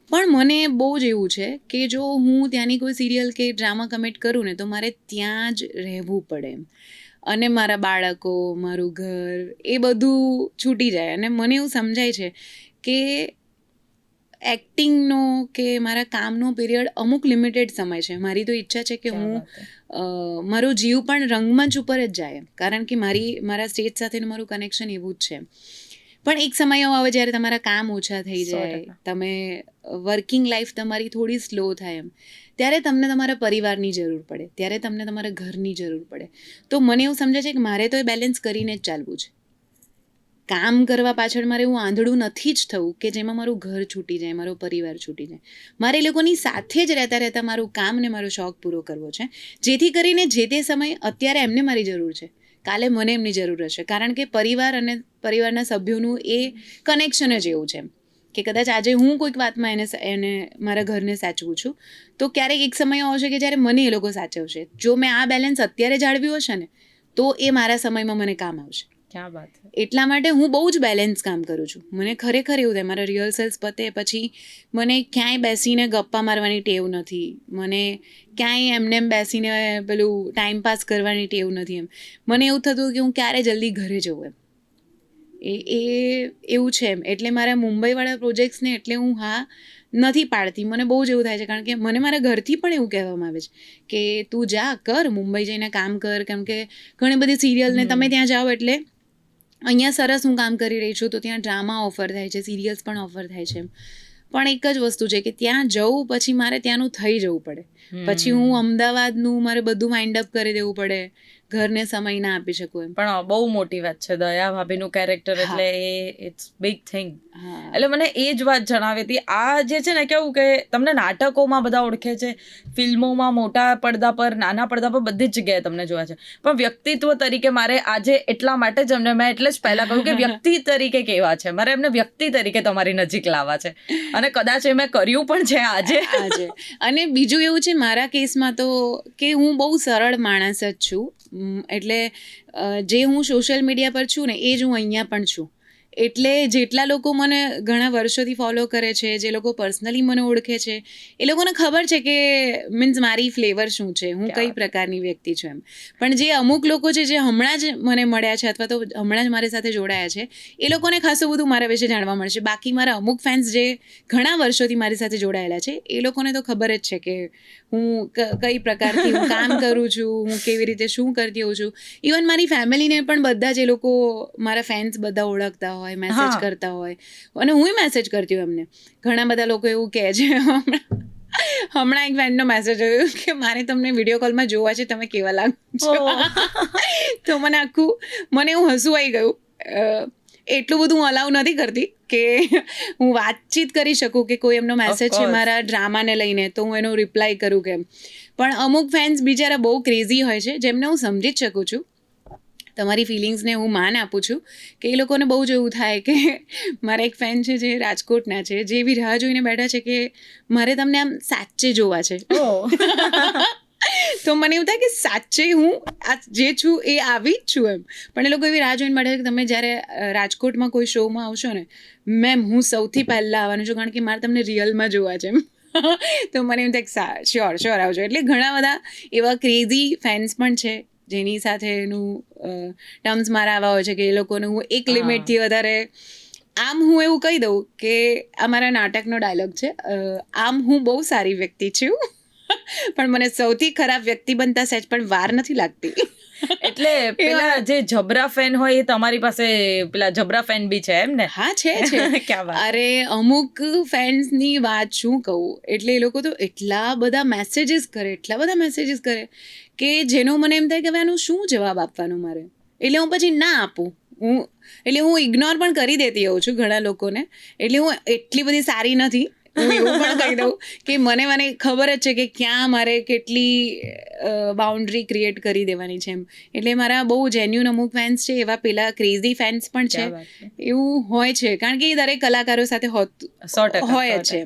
પણ મને બહુ જ એવું છે કે જો હું ત્યાંની કોઈ સિરિયલ કે ડ્રામા કમિટ કરું ને, તો મારે ત્યાં જ રહેવું પડે એમ, અને મારા બાળકો, મારું ઘર, એ બધું છૂટી જાય. અને મને એવું સમજાય છે કે એક્ટિંગનો કે મારા કામનો પીરિયડ અમુક લિમિટેડ સમય છે. મારી તો ઈચ્છા છે કે હું મારો જીવ પણ રંગમંચ ઉપર જ જાય, કારણ કે મારા સ્ટેજ સાથેનું મારું કનેક્શન એવું જ છે. પણ એક સમય એવો આવે જ્યારે તમારા કામ ઓછા થઈ જાય, તમે વર્કિંગ લાઈફ તમારી થોડી સ્લો થાય એમ, ત્યારે તમને તમારા પરિવારની જરૂર પડે, ત્યારે તમને તમારા ઘરની જરૂર પડે. તો મને એવું સમજાય છે કે મારે તો એ બેલેન્સ કરીને જ ચાલવું છે. કામ કરવા પાછળ મારે એવું આંધળું નથી જ થવું કે જેમાં મારું ઘર છૂટી જાય, મારો પરિવાર છૂટી જાય. મારે એ લોકોની સાથે જ રહેતા મારું કામ ને મારો શોખ પૂરો કરવો છે, જેથી કરીને જે તે સમય અત્યારે એમને મારી જરૂર છે, કાલે મને એમની જરૂર હશે. કારણ કે પરિવાર અને પરિવારના સભ્યોનું એ કનેક્શન જ એવું છે કે કદાચ આજે હું કોઈક વાતમાં એને મારા ઘરને સાચવું છું, તો ક્યારેક એક સમય આવશે કે જ્યારે મને એ લોકો સાચવશે. જો મેં આ બેલેન્સ અત્યારે જાળવ્યું હશે ને, તો એ મારા સમયમાં મને કામ આવશે. ક્યાં વાત છે. એટલા માટે હું બહુ જ બેલેન્સ કામ કરું છું. મને ખરેખર એવું થાય, મારા રિહર્સલ્સ પતે પછી મને ક્યાંય બેસીને ગપ્પા મારવાની ટેવ નથી, મને ક્યાંય એમને એમ બેસીને પેલું ટાઈમ પાસ કરવાની ટેવ નથી. એમ મને એવું થતું કે હું ક્યારે જલ્દી ઘરે જઉં એમ. એ એવું છે એમ. એટલે મારા મુંબઈવાળા પ્રોજેક્ટ્સને એટલે હું હા નથી પાડતી. મને બહુ જ એવું થાય છે, કારણ કે મને મારા ઘરથી પણ એવું કહેવામાં આવે છે કે તું જા કર, મુંબઈ જઈને કામ કર, કેમ કે ઘણી બધી સિરિયલને તમે ત્યાં જાઓ એટલે અહીંયા સરસ હું કામ કરી રહી છું તો ત્યાં ડ્રામા ઓફર થાય છે, સિરિયલ્સ પણ ઓફર થાય છે. પણ એક જ વસ્તુ છે કે ત્યાં જવું પછી મારે ત્યાંનું થઈ જવું પડે. પછી હું અમદાવાદનું મારે બધું વાઇન્ડ અપ કરી દેવું પડે, ઘરને સમય ના આપી શકું એમ. પણ બહુ મોટી વાત છે દયા ભાભીનું કેરેક્ટર, એટલે એ ઇટ્સ બિગ થિંગ. એટલે મને એ જ વાત જણાવી હતી. આ જે છે ને કેવું કે તમને નાટકોમાં બધા ઓળખે છે, ફિલ્મોમાં મોટા પડદા પર, નાના પડદા પર, બધી જ જગ્યાએ તમને જોયા છે, પણ વ્યક્તિત્વ તરીકે મારે આજે એટલા માટે જ એમને મેં એટલે જ પહેલા કહ્યું કે વ્યક્તિ તરીકે કેવા છે, મારે એમને વ્યક્તિ તરીકે તમારી નજીક લાવવા છે, અને કદાચ એ મેં કર્યું પણ છે આજે. અને બીજું એવું છે મારા કેસમાં તો કે હું બહુ સરળ માણસ જ છું. એટલે જે હું સોશિયલ મીડિયા પર છું ને એ જ હું અહીંયા પણ છું. એટલે જેટલા લોકો મને ઘણા વર્ષોથી ફોલો કરે છે, જે લોકો પર્સનલી મને ઓળખે છે, એ લોકોને ખબર છે કે મીન્સ મારી ફ્લેવર શું છે, હું કઈ પ્રકારની વ્યક્તિ છું એમ. પણ જે અમુક લોકો છે જે હમણાં જ મને મળ્યા છે અથવા તો હમણાં જ મારી સાથે જોડાયા છે, એ લોકોને ખાસું બધું મારા વિશે જાણવા મળશે. બાકી મારા અમુક ફેન્સ જે ઘણા વર્ષોથી મારી સાથે જોડાયેલા છે, એ લોકોને તો ખબર જ છે કે હું કઈ પ્રકારથી હું કામ કરું છું, હું કેવી રીતે શું કરતી હોઉં છું. ઇવન મારી ફેમિલીને પણ બધા જ એ લોકો, મારા ફેન્સ બધા ઓળખતા હોય, મેસેજ કરતા હોય, અને હું મેસેજ કરતી હોય એમને. ઘણા બધા લોકો એવું કહે છે. હમણાં એક ફ્રેન્ડનો મેસેજ આવ્યો કે મારે તમને વિડીયો કોલમાં જોવા છે, તમે કેવા લાગો છો. તો મને એવું હસવું આવી ગયું. એટલું બધું હું અલાઉ નથી કરતી કે હું વાતચીત કરી શકું કે કોઈ એમનો મેસેજ છે મારા ડ્રામાને લઈને તો હું એનો રિપ્લાય કરું કેમ. પણ અમુક ફેન્સ બિચારા બહુ ક્રેઝી હોય છે, જેમને હું સમજી જ શકું છું, તમારી ફિલિંગ્સને હું માન આપું છું, કે એ લોકોને બહુ જ એવું થાય કે મારા એક ફેન છે જે રાજકોટના છે, જે એવી રાહ જોઈને બેઠા છે કે મારે તમને આમ સાચે જોવા છે. તો મને એવું થાય કે સાચે હું આ જે છું એ આવી જ છું એમ. પણ એ લોકો એવી રાહ જોઈને બેઠા છે કે તમે જ્યારે રાજકોટમાં કોઈ શોમાં આવશો ને, મેમ હું સૌથી પહેલાં આવવાનું છું, કારણ કે મારે તમને રિયલમાં જોવા છે એમ. તો મને એમ થાય શ્યોર આવજો. એટલે ઘણા બધા એવા ક્રેઝી ફેન્સ પણ છે જેની સાથેનું ટર્મ્સ મારા આવા હોય છે કે એ લોકોને હું એક લિમિટથી વધારે, આમ હું એવું કહી દઉં કે આ મારા નાટકનો ડાયલોગ છે, આમ હું બહુ સારી વ્યક્તિ છું, પણ મને સૌથી ખરાબ વ્યક્તિ બનતા સહેજ પણ વાર નથી લાગતી. એટલે પેલા જે જબરા ફેન હોય એ તમારી પાસે પેલા જબરા ફેન બી છે એમ ને? હા છે. અરે અમુક ફેન્સની વાત શું કહું, એટલે એ લોકો તો એટલા બધા મેસેજીસ કરે કે જેનો મને એમ થાય કે હવે આનું શું જવાબ આપવાનો મારે. એટલે હું પછી ના આપું. હું ઇગ્નોર પણ કરી દેતી હોઉં છું ઘણા લોકોને. એટલે હું એટલી બધી સારી નથી, હું એવું પણ કહી દઉં કે મને ખબર જ છે કે ક્યાં મારે કેટલી બાઉન્ડ્રી ક્રિએટ કરી દેવાની છે એમ. એટલે મારા બહુ જેન્યુન અમુક ફેન્સ છે, એવા પેલા ક્રેઝી ફેન્સ પણ છે. એવું હોય છે, કારણ કે એ દરેક કલાકારો સાથે હોય જ છે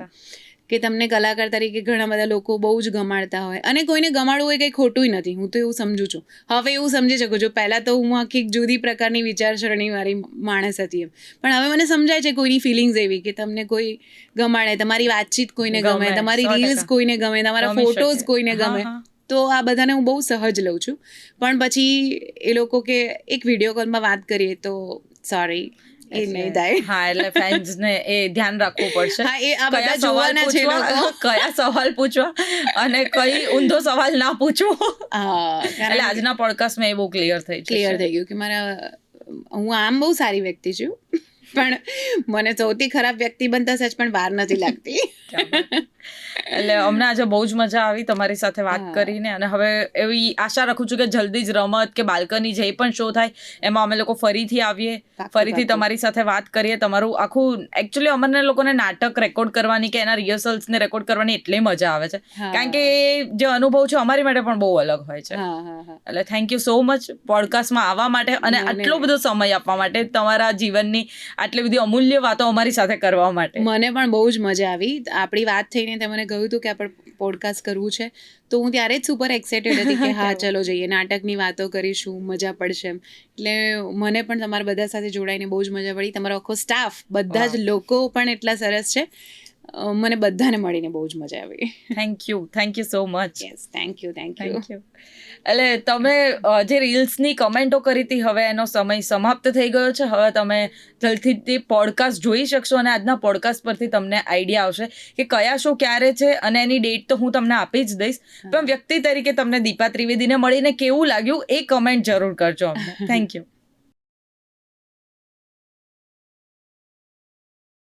કે તમને કલાકાર તરીકે ઘણા બધા લોકો બહુ જ ગમાડતા હોય, અને કોઈને ગમાડવું એ કંઈ ખોટું નથી, હું તો એવું સમજું છું. હવે એવું સમજી શકું છું, પહેલાં તો હું આખી જુદી પ્રકારની વિચારસરણીવાળી માણસ હતી એમ. પણ હવે મને સમજાય છે કોઈની ફિલિંગ્સ એવી કે તમને કોઈ ગમાડે, તમારી વાતચીત કોઈને ગમે, તમારી રીલ્સ કોઈને ગમે, તમારા ફોટોઝ કોઈને ગમે, તો આ બધાને હું બહુ સહજ લઉં છું. પણ પછી એ લોકો કે એક વિડીયો કોલમાં વાત કરીએ તો સોરી, એ નહીં થાય. હા, એટલે ફેન્સ ને એ ધ્યાન રાખવું પડશે. હા, એ આ બધા જોવાના છે લોકો, કયા સવાલ પૂછવા અને કઈ ઊંધો સવાલ ના પૂછવો. એટલે આજના પોડકાસ્ટમાં એ બહુ ક્લિયર થઈ ગયું કે હું આમ બહુ સારી વ્યક્તિ છું, પણ મને સૌથી ખરાબ વ્યક્તિ બનતા સચ પણ વાર નથી લાગતી. એટલે અમને આજે બહુ જ મજા આવી તમારી સાથે વાત કરીને, અને હવે એવી આશા રાખું છું કે જલ્દી જ રમત કે બાલ્કની જે પણ શો થાય એમાં અમે લોકો ફરીથી આવીએ, ફરીથી તમારી સાથે વાત કરીએ. તમારું આખું એકચ્યુઅલી અમને લોકોને નાટક રેકોર્ડ કરવાની કે એના રિહર્સલ્સને રેકોર્ડ કરવાની એટલી મજા આવે છે, કારણ કે જે અનુભવ છે અમારી માટે પણ બહુ અલગ હોય છે. એટલે થેન્ક યુ સો મચ પોડકાસ્ટમાં આવવા માટે અને આટલો બધો સમય આપવા માટે, તમારા જીવનની આટલી બધી અમૂલ્ય વાતો અમારી સાથે કરવા માટે. મને પણ બહુ જ મજા આવી. આપણી વાત થઈને મને થયું હતું કે આપણે પોડકાસ્ટ કરવું છે તો હું ત્યારે જ સુપર એક્સાઇટેડ હતી કે હા ચલો જઈએ, નાટકની વાતો કરીશું, મજા પડશે એમ. એટલે મને પણ તમારા બધા સાથે જોડાઈને બહુ જ મજા પડી. તમારો આખો સ્ટાફ, બધા જ લોકો પણ એટલા સરસ છે. મને બધાને મળીને બહુ જ મજા આવી. Thank you so much. Yes, thank you. એટલે તમે જે રીલ્સની કમેન્ટો કરી હતી, હવે એનો સમય સમાપ્ત થઈ ગયો છે. હવે તમે જલ્દીથી પોડકાસ્ટ જોઈ શકશો અને આજના પોડકાસ્ટ પરથી તમને આઈડિયા આવશે કે કયા શો ક્યારે છે, અને એની ડેટ તો હું તમને આપી જ દઈશ. પણ વ્યક્તિ તરીકે તમને દીપા ત્રિવેદીને મળીને કેવું લાગ્યું એ કમેન્ટ જરૂર કરજો અમને. Thank you.